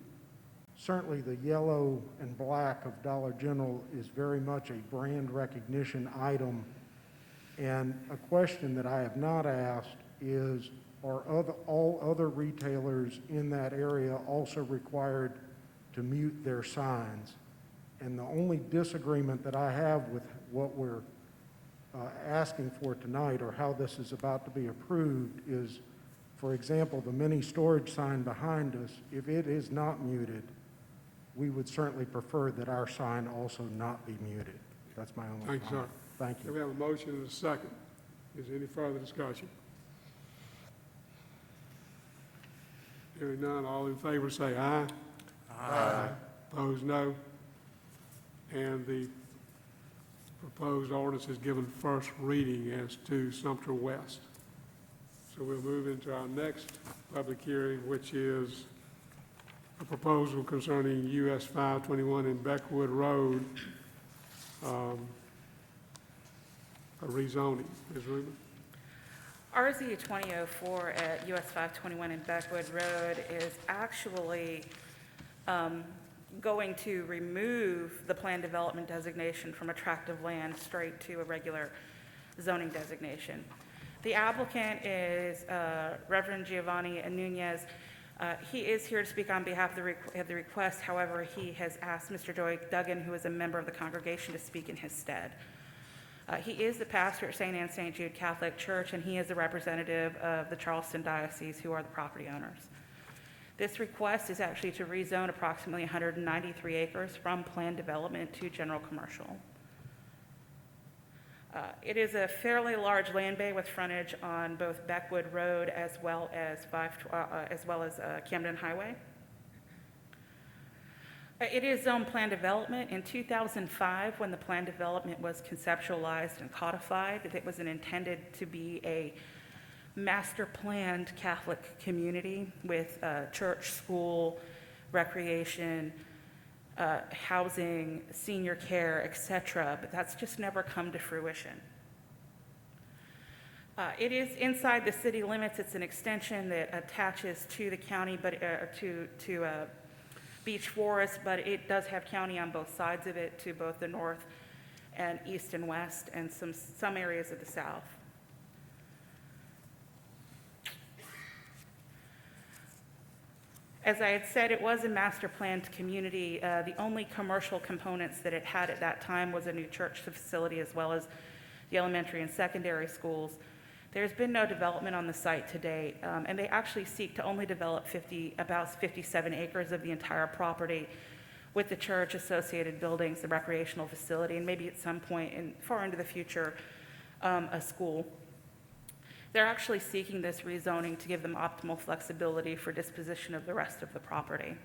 certainly the yellow and black of Dollar General is very much a brand recognition item. And a question that I have not asked is, are all other retailers in that area also required to mute their signs? And the only disagreement that I have with what we're asking for tonight, or how this is about to be approved, is, for example, the mini storage sign behind us. If it is not muted, we would certainly prefer that our sign also not be muted. That's my only Thank you, sir. comment. Thank Okay, you. we have a motion and a second. Is there any further discussion? Hearing none, all in favor say aye. Aye. Opposed, no. And the proposed ordinance is given first reading as to Sumter West. So we'll move into our next public hearing, which is a proposal concerning US 521 and Beckwood Road, a rezoning. Ms. Rubin? RZ 2004 at US 521 and Beckwood Road is actually going to remove the planned development designation from a tract of land straight to a regular zoning designation. The applicant is Reverend Giovanni Nunez. He is here to speak on behalf of the request. However, he has asked Mr. Joy Duggan, who is a member of the congregation, to speak in his stead. He is the pastor at St. Anne St. Jude Catholic Church, and he is a representative of the Charleston Diocese, who are the property owners. This request is actually to rezone approximately 193 acres from planned development to general commercial. It is a fairly large land bay with frontage on both Beckwood Road as well as Camden Highway. It is zone plan development. In 2005, when the plan development was conceptualized and codified, it was intended to be a master planned Catholic community with church, school, recreation, housing, senior care, etc., but that's just never come to fruition. It is inside the city limits. It's an extension that attaches to the county, but to Beach Forest, but it does have county on both sides of it, to both the north and east and west, and some areas of the south. As I had said, it was a master planned community. The only commercial components that it had at that time was a new church facility, as well as the elementary and secondary schools. There's been no development on the site to date, and they actually seek to only develop about 57 acres of the entire property, with the church, associated buildings, the recreational facility, and maybe at some point far into the future, a school. They're actually seeking this rezoning to give them optimal flexibility for disposition of the rest of the property.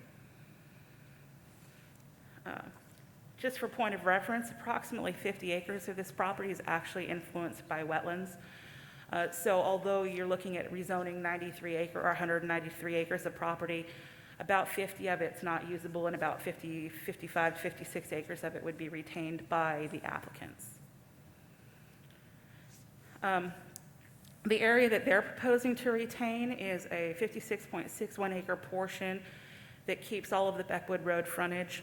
Just for point of reference, approximately 50 acres of this property is actually influenced by wetlands. So although you're looking at rezoning 193 acres of property, about 50 of it's not usable, and about 55, 56 acres of it would be retained by the applicants. The area that they're proposing to retain is a 56.61 acre portion that keeps all of the Beckwood Road frontage,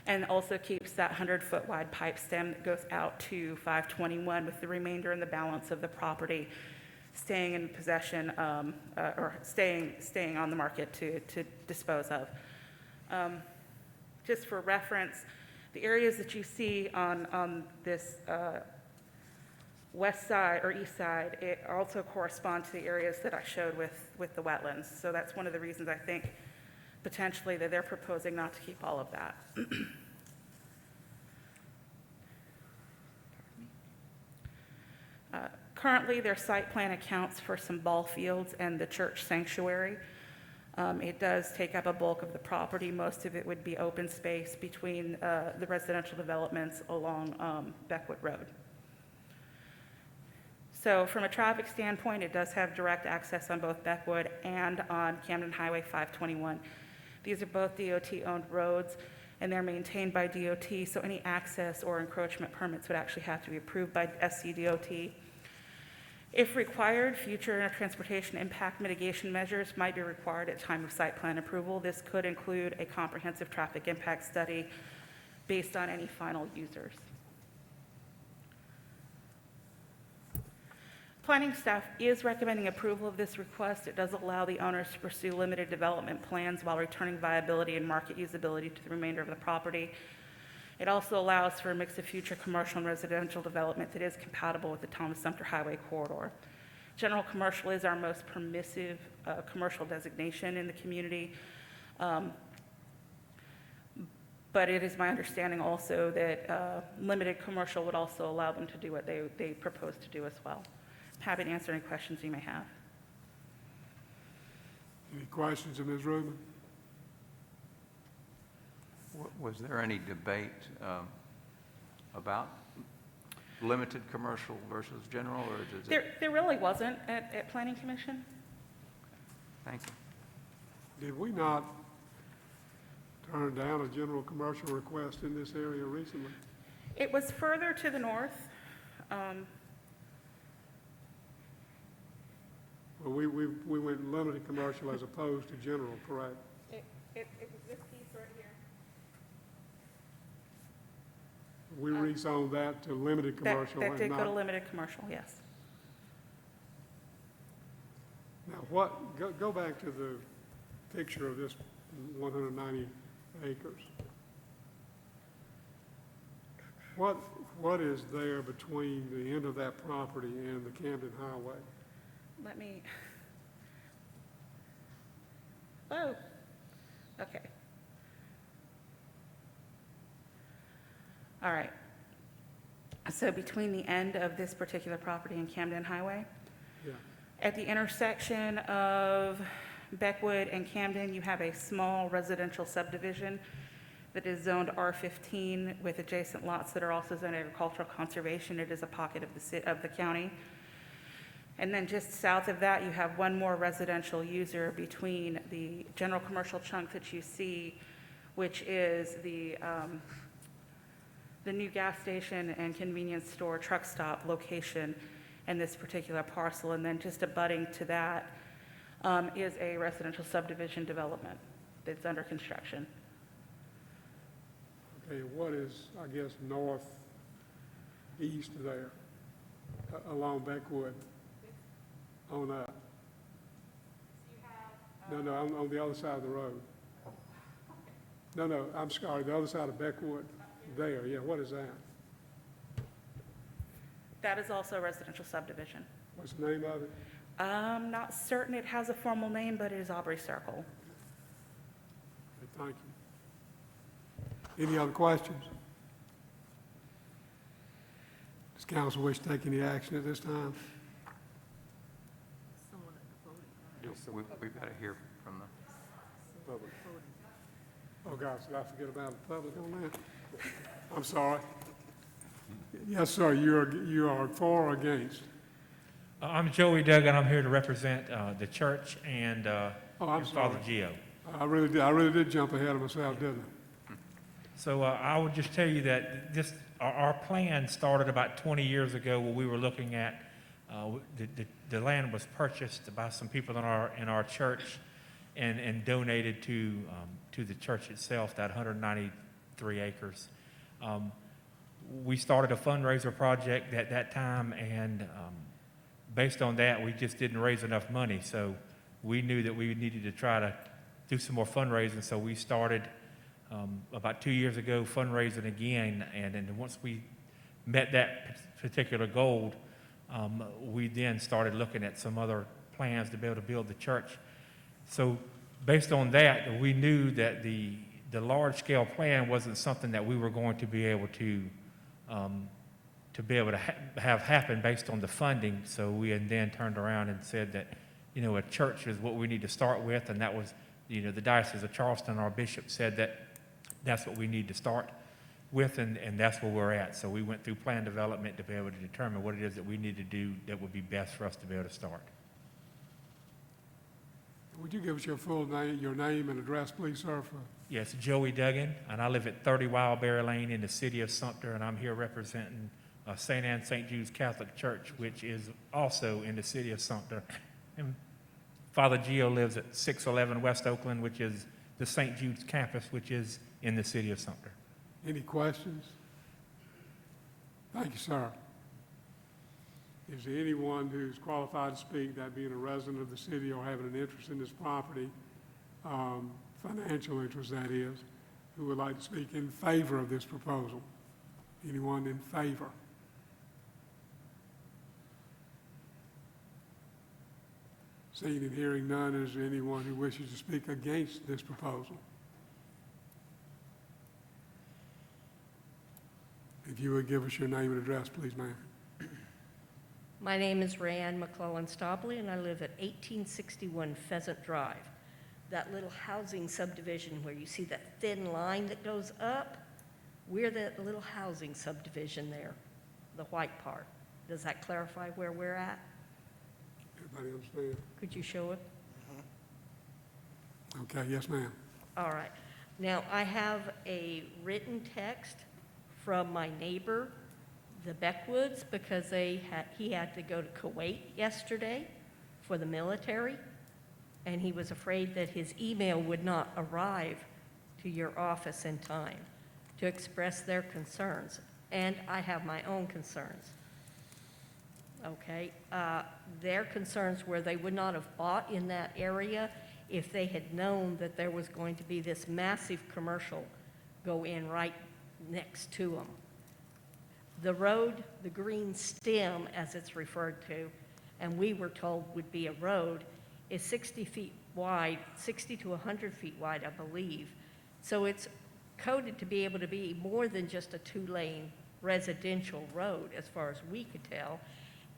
and also keeps that 100-foot wide pipe stem that goes out to 521, with the remainder and the balance of the property staying in possession, or staying on the market to dispose of. Just for reference, the areas that you see on this west side or east side, it also correspond to the areas that I showed with the wetlands. So that's one of the reasons I think potentially that they're proposing not to keep all of that. Currently, their site plan accounts for some ball fields and the church sanctuary. It does take up a bulk of the property. Most of it would be open space between the residential developments along Beckwood Road. So from a traffic standpoint, it does have direct access on both Beckwood and on Camden Highway 521. These are both DOT-owned roads, and they're maintained by DOT, so any access or encroachment permits would actually have to be approved by SCDOT. If required, future transportation impact mitigation measures might be required at time of site plan approval. This could include a comprehensive traffic impact study based on any final users. Planning staff is recommending approval of this request. It does allow the owners to pursue limited development plans while returning viability and market usability to the remainder of the property. It also allows for a mix of future commercial and residential development that is compatible with the Thomas-Sumter Highway corridor. General commercial is our most permissive commercial designation in the community. But it is my understanding also that limited commercial would also allow them to do what they propose to do as well. Happy to answer any questions you may have. Any questions of Ms. Rubin? Was there any debate about limited commercial versus general, or does it? There really wasn't at Planning Commission. Thank you. Did we not turn down a general commercial request in this area recently? It was further to the north. Well, we went limited commercial as opposed to general, correct? It was this piece right here. We rezoned that to limited commercial That and did go to not. limited commercial, yes. Now, go back to the picture of this 190 acres. What is there between the end of that property and the Camden Highway? Let me, oh, okay. All right. So between the end of this particular property and Camden Highway, Yeah. at the intersection of Beckwood and Camden, you have a small residential subdivision that is zoned R15 with adjacent lots that are also zoned agricultural conservation. It is a pocket of the county. And then just south of that, you have one more residential user between the general commercial chunk that you see, which is the new gas station and convenience store truck stop location in this particular parcel. And then just abutting to that is a residential subdivision development that's under construction. Okay, what is, I guess, northeast there, along Beckwood? On up? No, on the other side of the road. No, I'm sorry, the other side of Beckwood, there, yeah, what is that? That is also a residential subdivision. What's the name of it? I'm not certain it has a formal name, but it is Aubrey Circle. Okay, thank you. Any other questions? Does council wish to take any action at this time? Someone at the podium. We've got to hear from the. Public. Oh, gosh, did I forget about the public on that? I'm sorry. Yes, sir, you are for or against? I'm Joey Duggan. I'm here to represent the church and I'm Father sorry. Gio. I really did jump ahead of myself, didn't I? So I would just tell you that our plan started about 20 years ago when we were looking at, the land was purchased by some people in our church and donated to the church itself, that 193 acres. We started a fundraiser project at that time, and based on that, we just didn't raise enough money. So we knew that we needed to try to do some more fundraising. So we started about 2 years ago fundraising again, and then once we met that particular goal, we then started looking at some other plans to be able to build the church. So based on that, we knew that the large-scale plan wasn't something that we were going to be able to have happen based on the funding. So we had then turned around and said that, a church is what we need to start with, and that was, the Diocese of Charleston, our bishop said that that's what we need to start with, and that's where we're at. So we went through plan development to be able to determine what it is that we need to do that would be best for us to be able to start. Would you give us your full name, your name and address, please, sir? Yes, Joey Duggan, and I live at 30 Wildberry Lane in the city of Sumter, and I'm here representing St. Anne St. Jude's Catholic Church, which is also in the city of Sumter. And Father Gio lives at 611 West Oakland, which is the St. Jude's campus, which is in the city of Sumter. Any questions? Thank you, sir. Is there anyone who's qualified to speak, that being a resident of the city or having an interest in this property, financial interest that is, who would like to speak in favor of this proposal? Anyone in favor? Seeing and hearing none, is there anyone who wishes to speak against this proposal? If you would give us your name and address, please, ma'am. My name is Rayanne McClellan Stobley, and I live at 1861 Pheasant Drive. That little housing subdivision where you see that thin line that goes up, we're that little housing subdivision there, the white part. Does that clarify where we're at? Everybody understand? Could you show it? Okay, yes, ma'am. All right. Now, I have a written text from my neighbor, the Beckwoods, because he had to go to Kuwait yesterday for the military, and he was afraid that his email would not arrive to your office in time to express their concerns. And I have my own concerns. Okay? Their concerns were they would not have bought in that area if they had known that there was going to be this massive commercial go in right next to them. The road, the green stem, as it's referred to, and we were told would be a road, is 60 feet wide, 60 to 100 feet wide, I believe. So it's coded to be able to be more than just a two-lane residential road, as far as we could tell.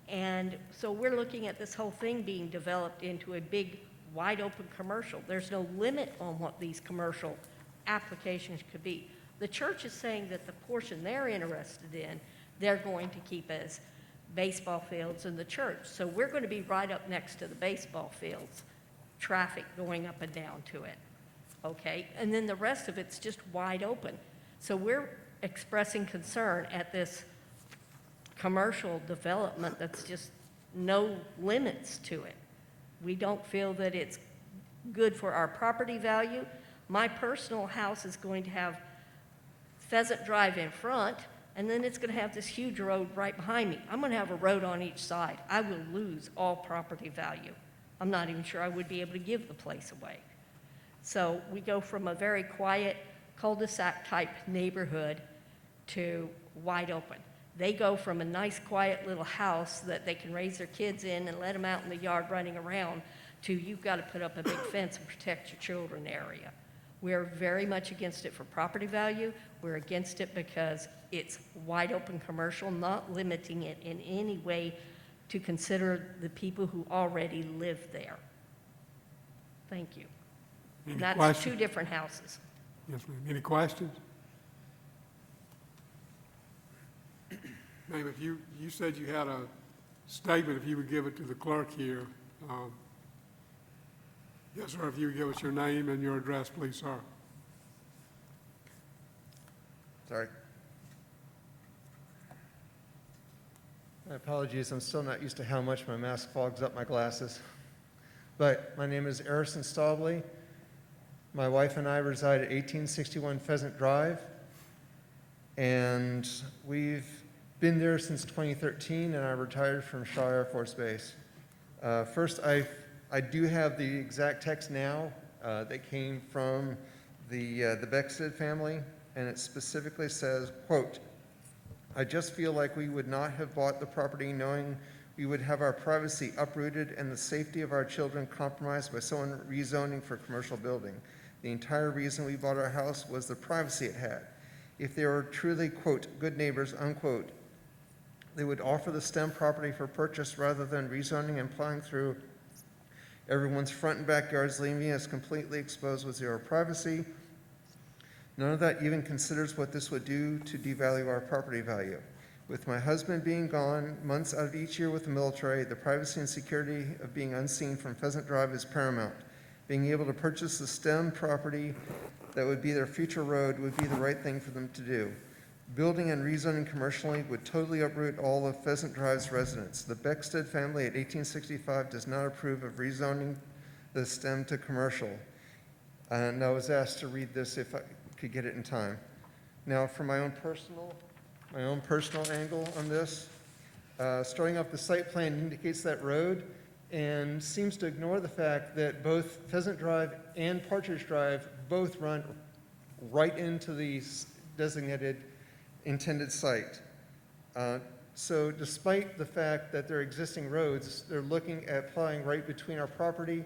And so we're looking at this whole thing being developed into a big, wide-open commercial. There's no limit on what these commercial applications could be. The church is saying that the portion they're interested in, they're going to keep as baseball fields in the church. So we're going to be right up next to the baseball fields, traffic going up and down to it, okay? And then the rest of it's just wide open. So we're expressing concern at this commercial development that's just no limits to it. We don't feel that it's good for our property value. My personal house is going to have Pheasant Drive in front, and then it's going to have this huge road right behind me. I'm going to have a road on each side. I will lose all property value. I'm not even sure I would be able to give the place away. So we go from a very quiet cul-de-sac type neighborhood to wide open. They go from a nice quiet little house that they can raise their kids in and let them out in the yard running around to you've got to put up a big fence and protect your children area. We're very much against it for property value. We're against it because it's wide open commercial, not limiting it in any way to consider the people who already live there. Thank you. Any That's questions? two different houses. Yes, ma'am. Any questions? Ma'am, if you said you had a statement, if you would give it to the clerk here. Yes, sir, if you would give us your name and your address, please, sir. Sorry. My apologies, I'm still not used to how much my mask fogs up my glasses. But my name is Harrison Stobley. My wife and I reside at 1861 Pheasant Drive, and we've been there since 2013, and I retired from Shaw Air Force Base. First, I do have the exact text now that came from the Beckstead family, and it specifically says, quote, "I just feel like we would not have bought the property knowing we would have our privacy uprooted and the safety of our children compromised by someone rezoning for commercial building. The entire reason we bought our house was the privacy it had. If they were truly, quote, good neighbors, unquote, they would offer the STEM property for purchase rather than rezoning and plowing through everyone's front and backyards, leaving us completely exposed with zero privacy. None of that even considers what this would do to devalue our property value. With my husband being gone months out of each year with the military, the privacy and security of being unseen from Pheasant Drive is paramount. Being able to purchase the STEM property that would be their future road would be the right thing for them to do. Building and rezoning commercially would totally uproot all of Pheasant Drive's residents. The Beckstead family at 1865 does not approve of rezoning the STEM to commercial. And I was asked to read this if I could get it in time. Now, from my own personal angle on this, starting off, the site plan indicates that road and seems to ignore the fact that both Pheasant Drive and Partridge Drive both run right into the designated intended site. So despite the fact that they're existing roads, they're looking at plying right between our property,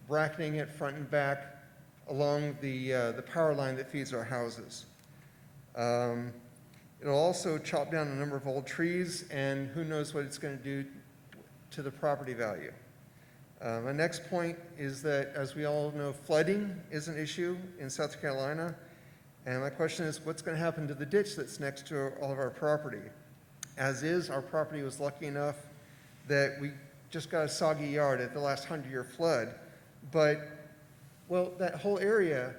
bracketing it front and back along the power line that feeds our houses. It'll also chop down a number of old trees, and who knows what it's going to do to the property value. My next point is that, as we all know, flooding is an issue in South Carolina. And my question is, what's going to happen to the ditch that's next to all of our property? As is, our property was lucky enough that we just got a soggy yard at the last 100-year flood. But, well, that whole area,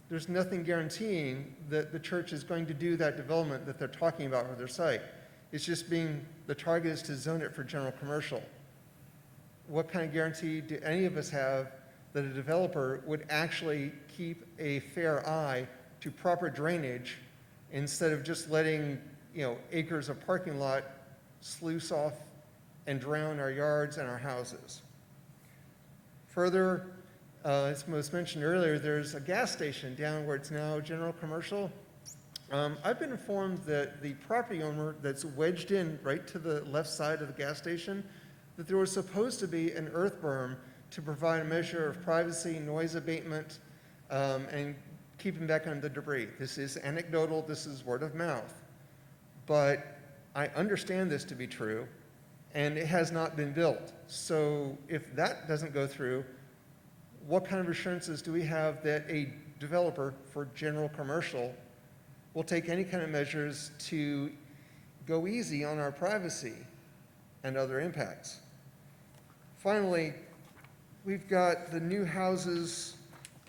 there's nothing guaranteeing that the church is going to do that development that they're talking about for their site. It's just the target is to zone it for general commercial. What kind of guarantee do any of us have that a developer would actually keep a fair eye to proper drainage instead of just letting, acres of parking lot sluice off and drown our yards and our houses? Further, as was mentioned earlier, there's a gas station down where it's now general commercial. I've been informed that the property owner that's wedged in right to the left side of the gas station, that there was supposed to be an earth berm to provide a measure of privacy, noise abatement, and keeping back on the debris. This is anecdotal, this is word of mouth. But I understand this to be true, and it has not been built. So if that doesn't go through, what kind of assurances do we have that a developer for general commercial will take any kind of measures to go easy on our privacy and other impacts? Finally, we've got the new houses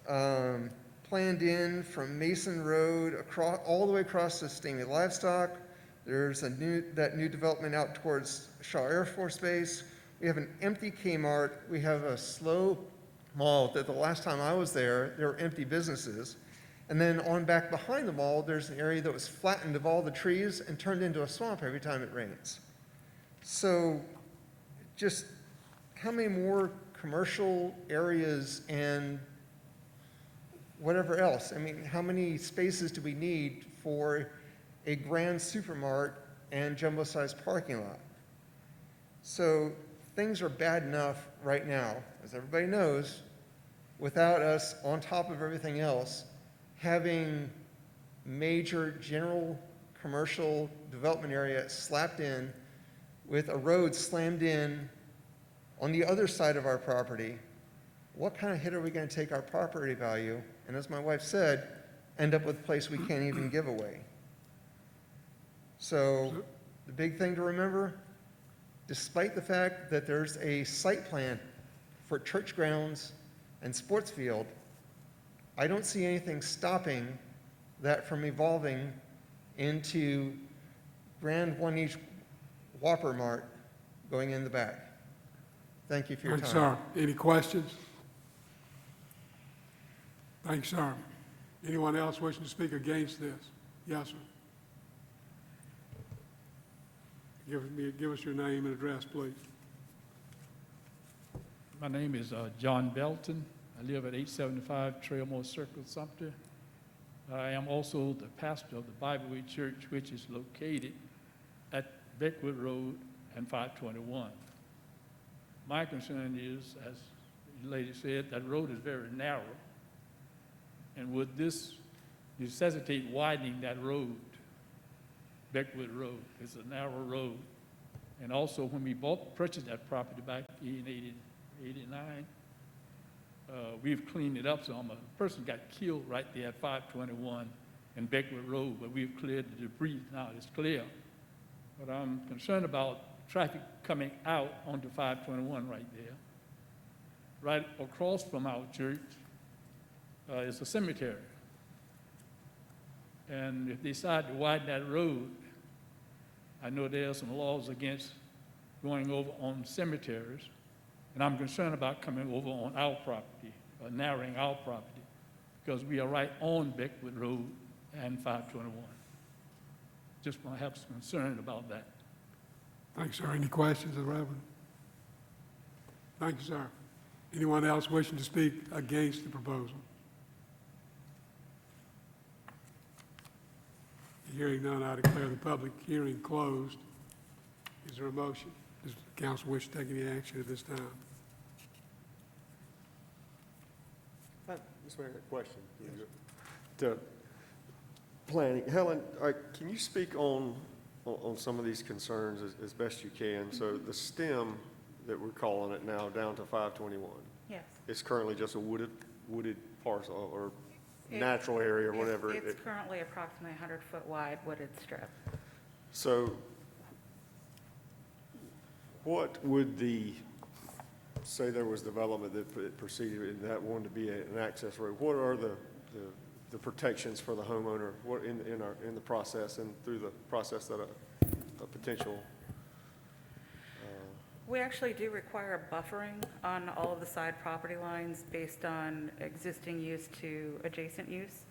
planned in from Mason Road all the way across to Stamey Livestock. There's that new development out towards Shaw Air Force Base. We have an empty Kmart. We have a slow mall that the last time I was there were empty businesses. And then on back behind the mall, there's an area that was flattened of all the trees and turned into a swamp every time it rains. So just how many more commercial areas and whatever else? I mean, how many spaces do we need for a grand supermart and jumbo-sized parking lot? So things are bad enough right now, as everybody knows, without us, on top of everything else, having major general commercial development area slapped in with a road slammed in on the other side of our property. What kind of hit are we going to take our property value? And as my wife said, end up with a place we can't even give away. So the big thing to remember, despite the fact that there's a site plan for church grounds and sports field, I don't see anything stopping that from evolving into grand one each Whopper Mart going in the back. Thank you for your time. Thanks, sir. Any questions? Thanks, sir. Anyone else wishing to speak against this? Yes, sir. Give us your name and address, please. My name is John Belton. I live at 875 Trailmore Circle, Sumter. I am also the pastor of the Bible Way Church, which is located at Beckwood Road and 521. My concern is, as the lady said, that road is very narrow. And would this necessitate widening that road, Beckwood Road? It's a narrow road. And also, when we purchased that property back in 89, we've cleaned it up some. A person got killed right there at 521 and Beckwood Road, but we've cleared the debris. Now it's clear. But I'm concerned about traffic coming out onto 521 right there. Right across from our church is a cemetery. And if they decide to widen that road, I know there are some laws against going over on cemeteries, and I'm concerned about coming over on our property, narrowing our property, because we are right on Beckwood Road and 521. Just want to have some concern about that. Thanks, sir. Any questions of the Reverend? Thank you, sir. Anyone else wishing to speak against the proposal? Hearing none, I declare the public hearing closed. Is there a motion? Does the council wish to take any action at this time? Just a question. To planning, Helen, can you speak on some of these concerns as best you can? So the stem that we're calling it now down to 521. Yes. It's currently just a wooded parcel or natural area or whatever. It's currently approximately 100-foot wide wooded strip. So what would say there was development that proceeded and that wanted to be an access road, what are the protections for the homeowner what in the process and through the process that a potential We actually do require buffering on all of the side property lines based on existing use to adjacent use.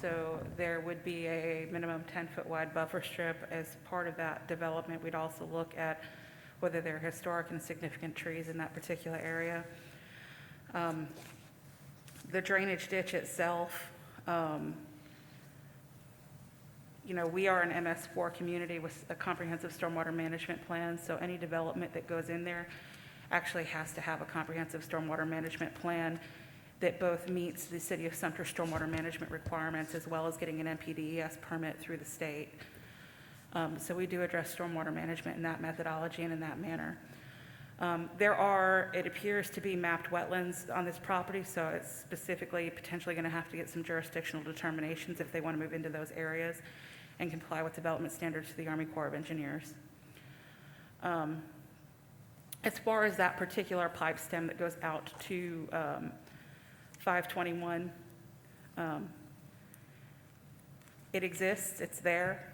So there would be a minimum 10-foot wide buffer strip. As part of that development, we'd also look at whether there are historic and significant trees in that particular area. The drainage ditch itself, we are an MS4 community with a comprehensive stormwater management plan, so any development that goes in there actually has to have a comprehensive stormwater management plan that both meets the City of Sumter stormwater management requirements as well as getting an NPDES permit through the state. So we do address stormwater management in that methodology and in that manner. It appears to be mapped wetlands on this property, so it's specifically potentially going to have to get some jurisdictional determinations if they want to move into those areas and comply with development standards to the Army Corps of Engineers. As far as that particular pipe stem that goes out to 521, it exists, it's there.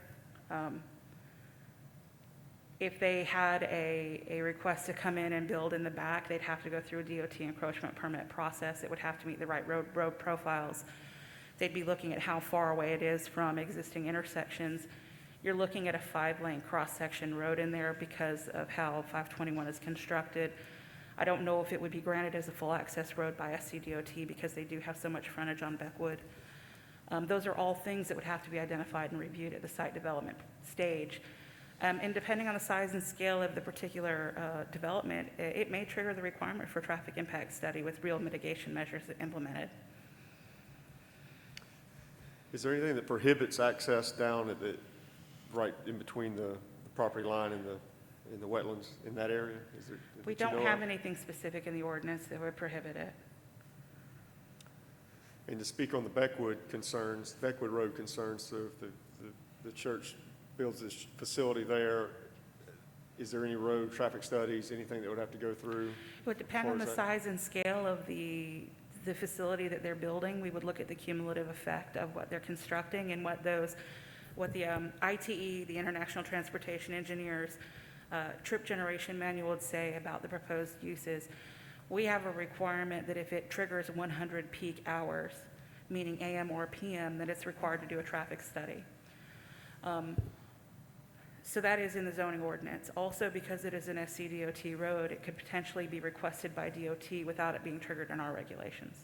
If they had a request to come in and build in the back, they'd have to go through a DOT encroachment permit process. It would have to meet the right road profiles. They'd be looking at how far away it is from existing intersections. You're looking at a 5-lane cross-section road in there because of how 521 is constructed. I don't know if it would be granted as a full access road by SCDOT because they do have so much frontage on Beckwood. Those are all things that would have to be identified and reviewed at the site development stage. And depending on the size and scale of the particular development, it may trigger the requirement for traffic impact study with real mitigation measures implemented. is there anything that prohibits access down right in between the property line and the wetlands in that area? We don't have anything specific in the ordinance that would prohibit it. And to speak on the Beckwood Road concerns, so if the church builds this facility there, is there any road traffic studies, anything that would have to go through? It would depend on the size and scale of the facility that they're building. We would look at the cumulative effect of what they're constructing and what the ITE, the International Transportation Engineers, trip generation manual would say about the proposed uses. We have a requirement that if it triggers 100 peak hours, meaning AM or PM, that it's required to do a traffic study. So that is in the zoning ordinance. Also, because it is an SCDOT road, it could potentially be requested by DOT without it being triggered in our regulations.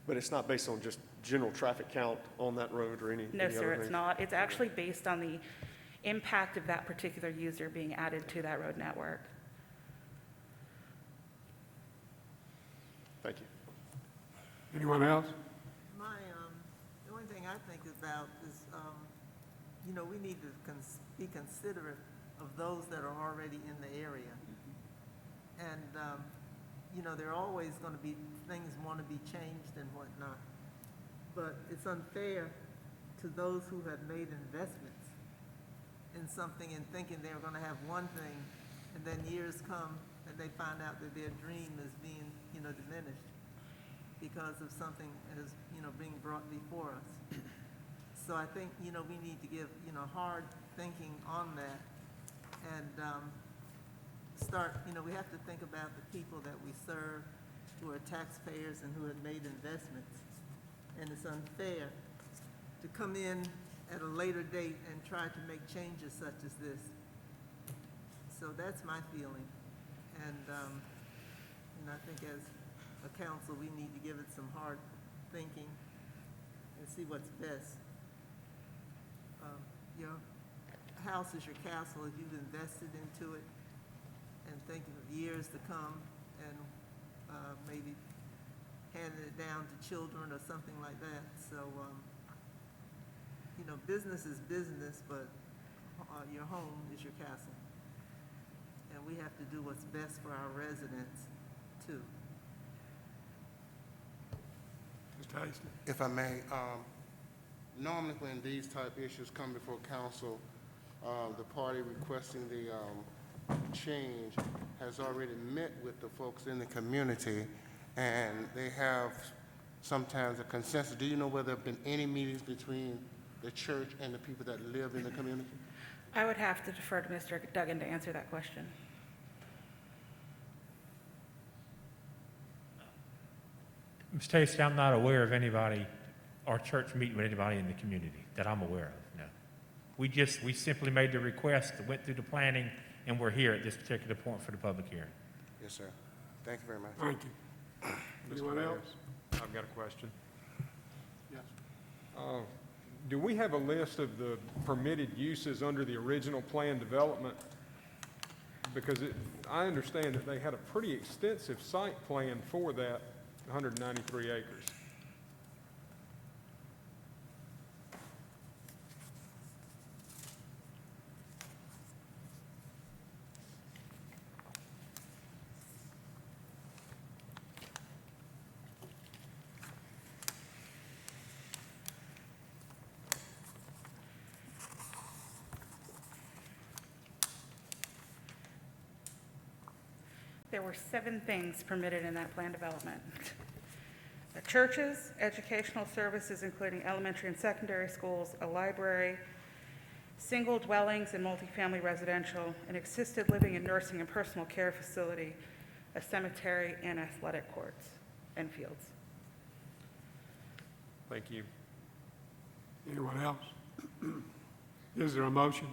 But it's not based on just general traffic count on that road or any No, other sir, it's thing? not. It's actually based on the impact of that particular user being added to that road network. Thank you. Anyone else? The only thing I think about is, we need to be considerate of those that are already in the area. And, there are always going to be things want to be changed and whatnot. But it's unfair to those who have made investments in something and thinking they're going to have one thing, and then years come and they find out that their dream is being, diminished. because of something as, being brought before us. So I think, we need to give, hard thinking on that and start, we have to think about the people that we serve who are taxpayers and who have made investments. And it's unfair to come in at a later date and try to make changes such as this. So that's my feeling. And I think as a council, we need to give it some hard thinking and see what's best. Your house is your castle if you've invested into it and thinking of years to come and maybe handing it down to children or something like that. So, business is business, but your home is your castle. And we have to do what's best for our residents, too. Mr. Hasty? If I may, normally when these type issues come before council, the party requesting the change has already met with the folks in the community, and they have sometimes a consensus. Do you know whether there have been any meetings between the church and the people that live in the community? I would have to defer to Mr. Duggan to answer that question. Ms. Tasty, I'm not aware of anybody, our church meeting with anybody in the community that I'm aware of, no. We simply made the request, went through the planning, and we're here at this particular point for the public hearing. Yes, sir. Thank you very much. Thank you. Anyone Mr. Mayor, else? I've got a question. Yes. Do we have a list of the permitted uses under the original plan development? Because I understand that they had a pretty extensive site plan for that 193 acres. There were 7 things permitted in that plan development. The churches, educational services, including elementary and secondary schools, a library, single dwellings and multifamily residential, an assisted living and nursing and personal care facility, a cemetery, and athletic courts and fields. Thank you. Anyone else? Is there a motion?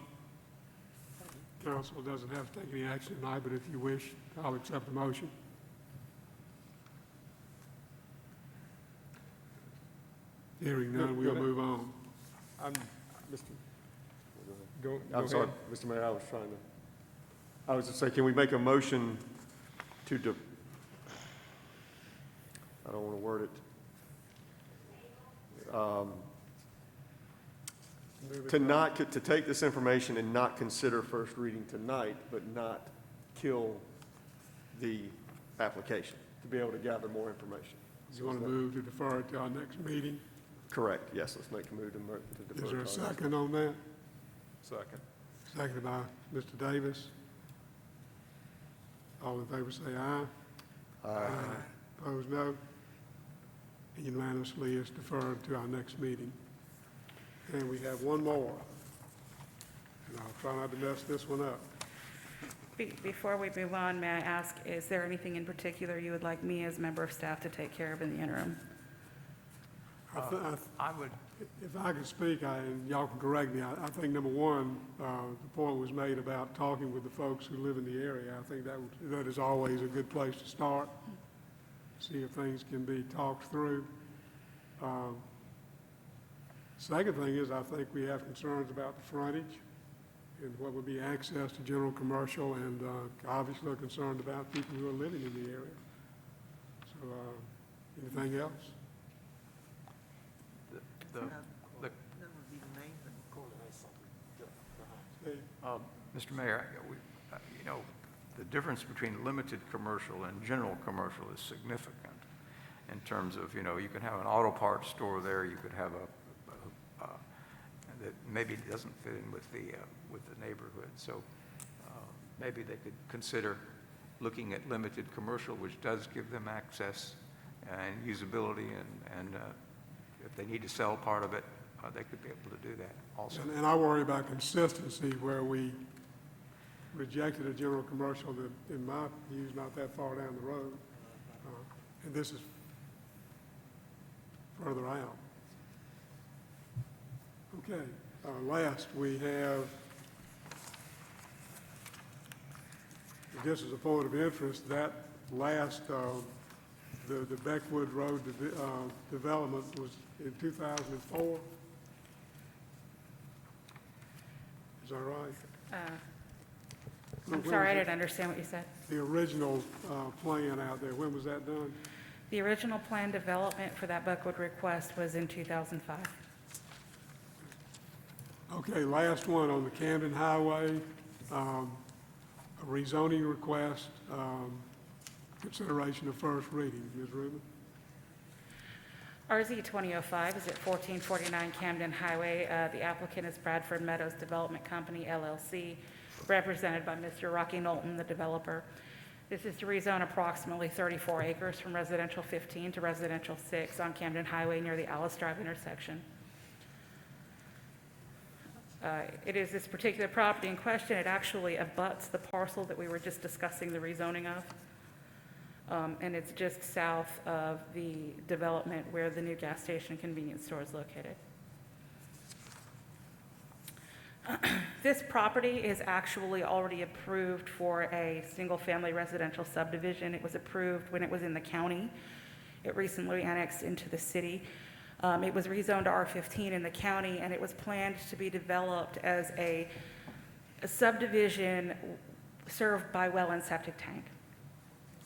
Council doesn't have to take any action tonight, but if you wish, I'll accept the motion. Hearing none, we'll move on. I'm, Mr. go I'm sorry, ahead. Mr. Mayor, I was just saying, can we make a motion to, I don't want to word it. To take this information and not consider first reading tonight, but not kill the application, to be able to gather more information. You want to move to defer it to our next meeting? Correct, yes, let's make a move to defer. Is there a to our next- second on that? Second. Seconded by Mr. Davis. All in favor say aye. Aye. Opposed, no. Unanimously is deferred to our next meeting. And we have one more. And I'll try not to mess this one up. Before we move on, may I ask, is there anything in particular you would like me as a member of staff to take care of in the interim? I would, If I could speak, and y'all can correct me, I think number one, the point was made about talking with the folks who live in the area. I think that is always a good place to start, see if things can be talked through. Second thing is, I think we have concerns about the frontage and what would be access to general commercial, and obviously are concerned about people who are living in the area. So, anything else? the, That would be the main thing. Mr. Mayor, the difference between limited commercial and general commercial is significant in terms of, you can have an auto parts store there, you could have that maybe doesn't fit in with the neighborhood. So maybe they could consider looking at limited commercial, which does give them access and usability, and if they need to sell part of it, they could be able to do that also. And I worry about consistency where we rejected a general commercial that, in my view, is not that far down the road. And this is further out. Okay, last we have, just as a point of interest, that last, the Beckwood Road development was in 2004. Is that right? I'm sorry, I didn't understand what you said. The original plan out there, when was that done? The original plan development for that Buckwood request was in 2005. Okay, last one on the Camden Highway, a rezoning request, consideration of first reading. Ms. Rubin? RZ 2005 is at 1449 Camden Highway. The applicant is Bradford Meadows Development Company, LLC, represented by Mr. Rocky Knowlton, the developer. This is to rezone approximately 34 acres from residential 15 to residential 6 on Camden Highway near the Alice Drive intersection. It is this particular property in question. It actually abuts the parcel that we were just discussing the rezoning of. And it's just south of the development where the new gas station and convenience store is located. This property is actually already approved for a single-family residential subdivision. It was approved when it was in the county. It recently annexed into the city. It was rezoned to R15 in the county, and it was planned to be developed as a subdivision served by well and septic tank.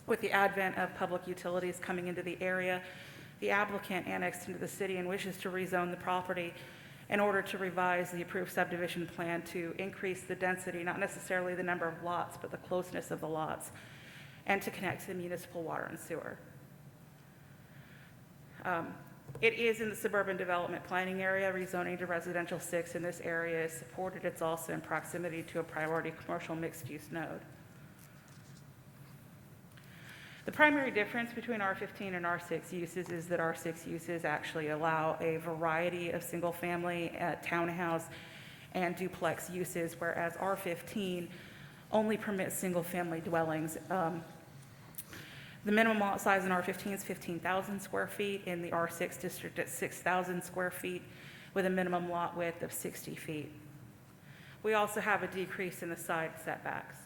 With the advent of public utilities coming into the area, the applicant annexed into the city and wishes to rezone the property in order to revise the approved subdivision plan to increase the density, not necessarily the number of lots, but the closeness of the lots, and to connect to the municipal water and sewer. It is in the suburban development planning area. Rezoning to residential 6 in this area is supported. It's also in proximity to a priority commercial mixed-use node. The primary difference between R15 and R6 uses is that R6 uses actually allow a variety of single-family, townhouse, and duplex uses, whereas R15 only permits single-family dwellings. The minimum lot size in R15 is 15,000 square feet. In the R6 district, it's 6,000 square feet with a minimum lot width of 60 feet. We also have a decrease in the side setbacks.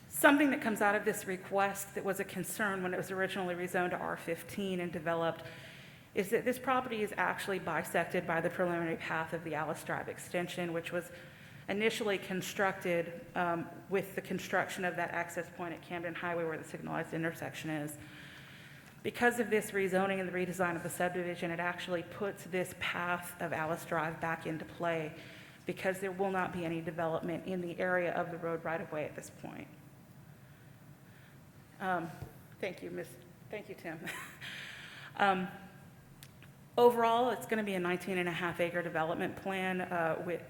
Something that comes out of this request that was a concern when it was originally rezoned to R15 and developed is that this property is actually bisected by the preliminary path of the Alice Drive extension, which was initially constructed with the construction of that access point at Camden Highway where the signalized intersection is. Because of this rezoning and the redesign of the subdivision, it actually puts this path of Alice Drive back into play because there will not be any development in the area of the road right-of-way at this point. Thank you, Tim. Overall, it's going to be a 19.5-acre development plan,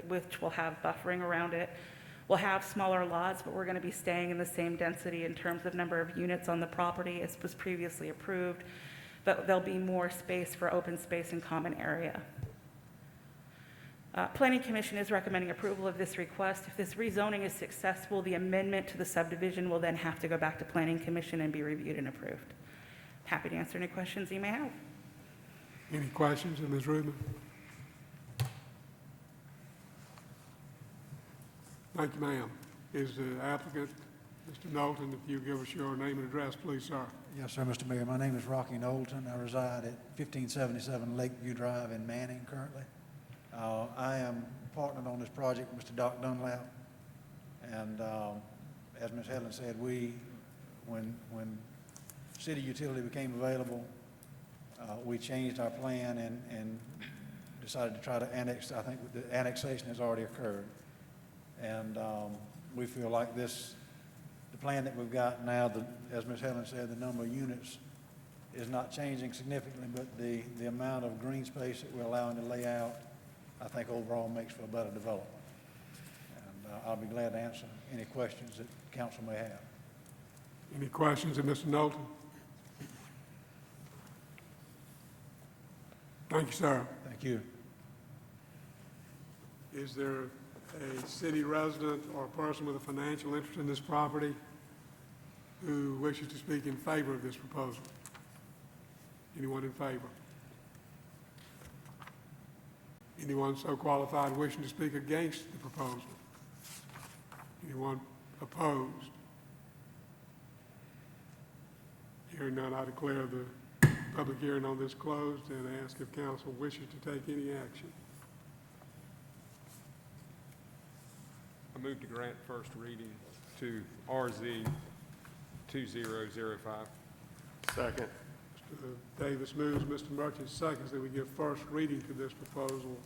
which will have buffering around it. We'll have smaller lots, but we're going to be staying in the same density in terms of number of units on the property as was previously approved, but there'll be more space for open space and common area. Planning Commission is recommending approval of this request. If this rezoning is successful, the amendment to the subdivision will then have to go back to Planning Commission and be reviewed and approved. Happy to answer any questions you may have. Any questions of Ms. Rubin? Thank you, ma'am. Is the applicant, Mr. Knowlton, if you give us your name and address, please, sir. Yes, sir, Mr. Mayor. My name is Rocky Knowlton. I reside at 1577 Lakeview Drive in Manning currently. I am partnered on this project with Mr. Doc Dunlap. And as Ms. Helen said, when city utility became available, we changed our plan and decided to try to annex. I think the annexation has already occurred. And we feel like the plan that we've got now, as Ms. Helen said, the number of units is not changing significantly, but the amount of green space that we're allowing to lay out, I think overall makes for a better development. And I'll be glad to answer any questions that council may have. Any questions of Mr. Knowlton? Thank you, sir. Thank you. Is there a city resident or a person with a financial interest in this property who wishes to speak in favor of this proposal? Anyone in favor? Anyone so qualified wishing to speak against the proposal? Anyone opposed? Hearing none, I declare the public hearing on this closed and ask if council wishes to take any action. I move to grant first reading to RZ 2005. Second. Mr. Davis moves, Mr. Merchant seconds that we give first reading to this proposal.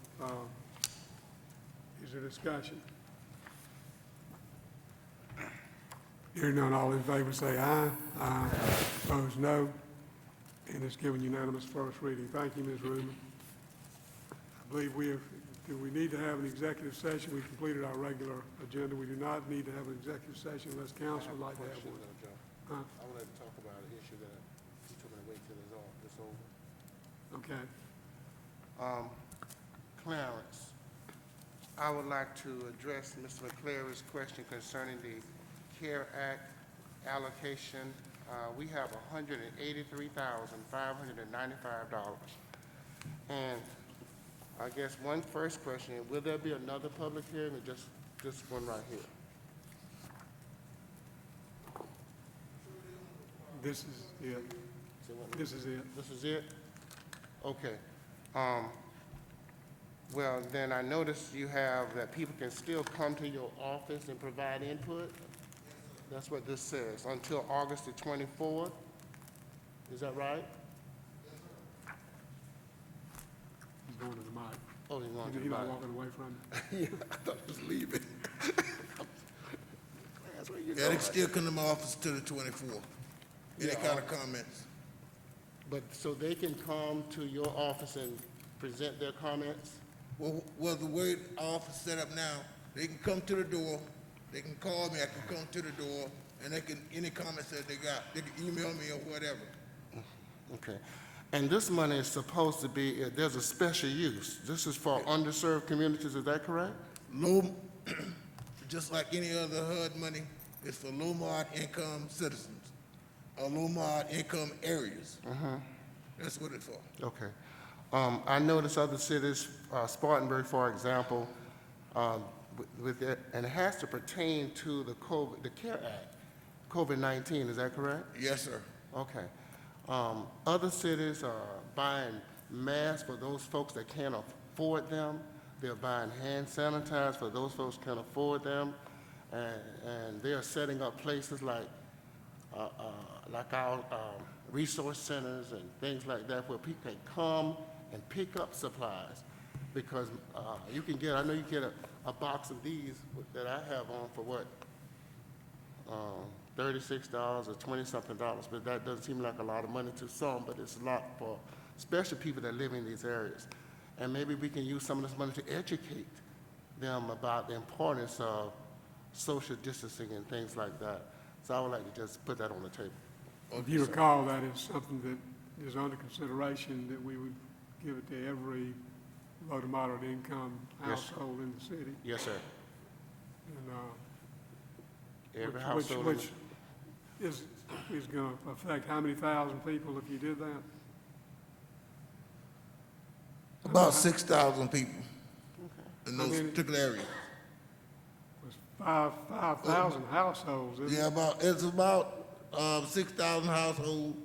Is there discussion? Hearing none, all in favor say aye. Aye. Opposed, no. And it's given unanimous first reading. Thank you, Ms. Rubin. I believe do we need to have an executive session? We completed our regular agenda. We do not need to have an executive session unless council would like to have one. Huh? I would like to talk about an issue that you told me to wait till it's over. Okay. Clarence, I would like to address Mr. McClary's question concerning the CARE Act allocation. We have $183,595. And I guess one first question, will there be another public hearing or just this one right here? This is it. This is it. This is it? Okay. Well, then I noticed you have that people can still come to your office and provide input. That's what this says, until August the 24th. Is that right? He's going to the mic. Oh, he's going to the He's not mic. walking away from it. Yeah, I thought he was leaving. That's where you Yeah, they can still come to my office till the 24th. Any kind of comments? But, so they can come to your office and present their comments? Well, the way our office is set up now, they can come to the door, they can call me, I can come to the door, and they can, any comments that they got, they can email me or whatever. Okay. And this money is supposed to be, there's a special use. This is for underserved communities, is that correct? Low, just like any other HUD money, it's for low moderate income citizens, or low moderate income areas. That's what it's for. Okay. I noticed other cities, Spartanburg, for example, with it, and it has to pertain to the CARE Act, COVID-19, is that correct? Yes, sir. Okay. Other cities are buying masks for those folks that can't afford them. They're buying hand sanitizer for those folks who can't afford them. And they are setting up places like our resource centers and things like that where people can come and pick up supplies. Because you can get, I know you get a box of these that I have on for what? $36 or $20-something, but that doesn't seem like a lot of money to some, but it's a lot for especially people that live in these areas. And maybe we can use some of this money to educate them about the importance of social distancing and things like that. So I would like to just put that on the table. If you recall, that is something that is under consideration, that we would give it to every low to moderate income Yes. household in the city. Yes, sir. And, Every household. which is going to affect how many thousand people if you did that? About 6,000 people in How those many? particular areas. It's 5,000 households, isn't it? It's about 6,000 households,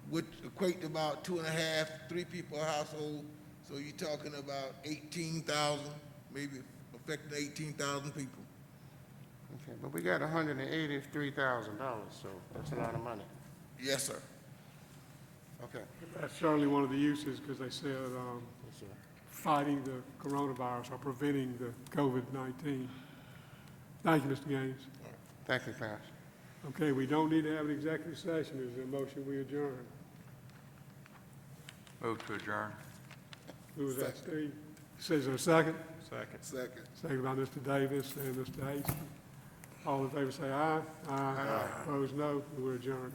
which equate to about 2.5, 3 people a household. So you're talking about 18,000, maybe affecting 18,000 people. Okay, but we got $183,000, so that's a lot of money. Yes, sir. Okay. That's certainly one of the uses, because they said Yes, sir. fighting the coronavirus or preventing the COVID-19. Thank you, Mr. Gaines. Thank you, Clarence. Okay, we don't need to have an executive session. Is there a motion we adjourn? Move to adjourn. Who was that, Steve? Says there a second? Second. Second. Second by Mr. Davis and Mr. Hasty. All in favor say aye. Aye. Opposed, no. We're adjourned.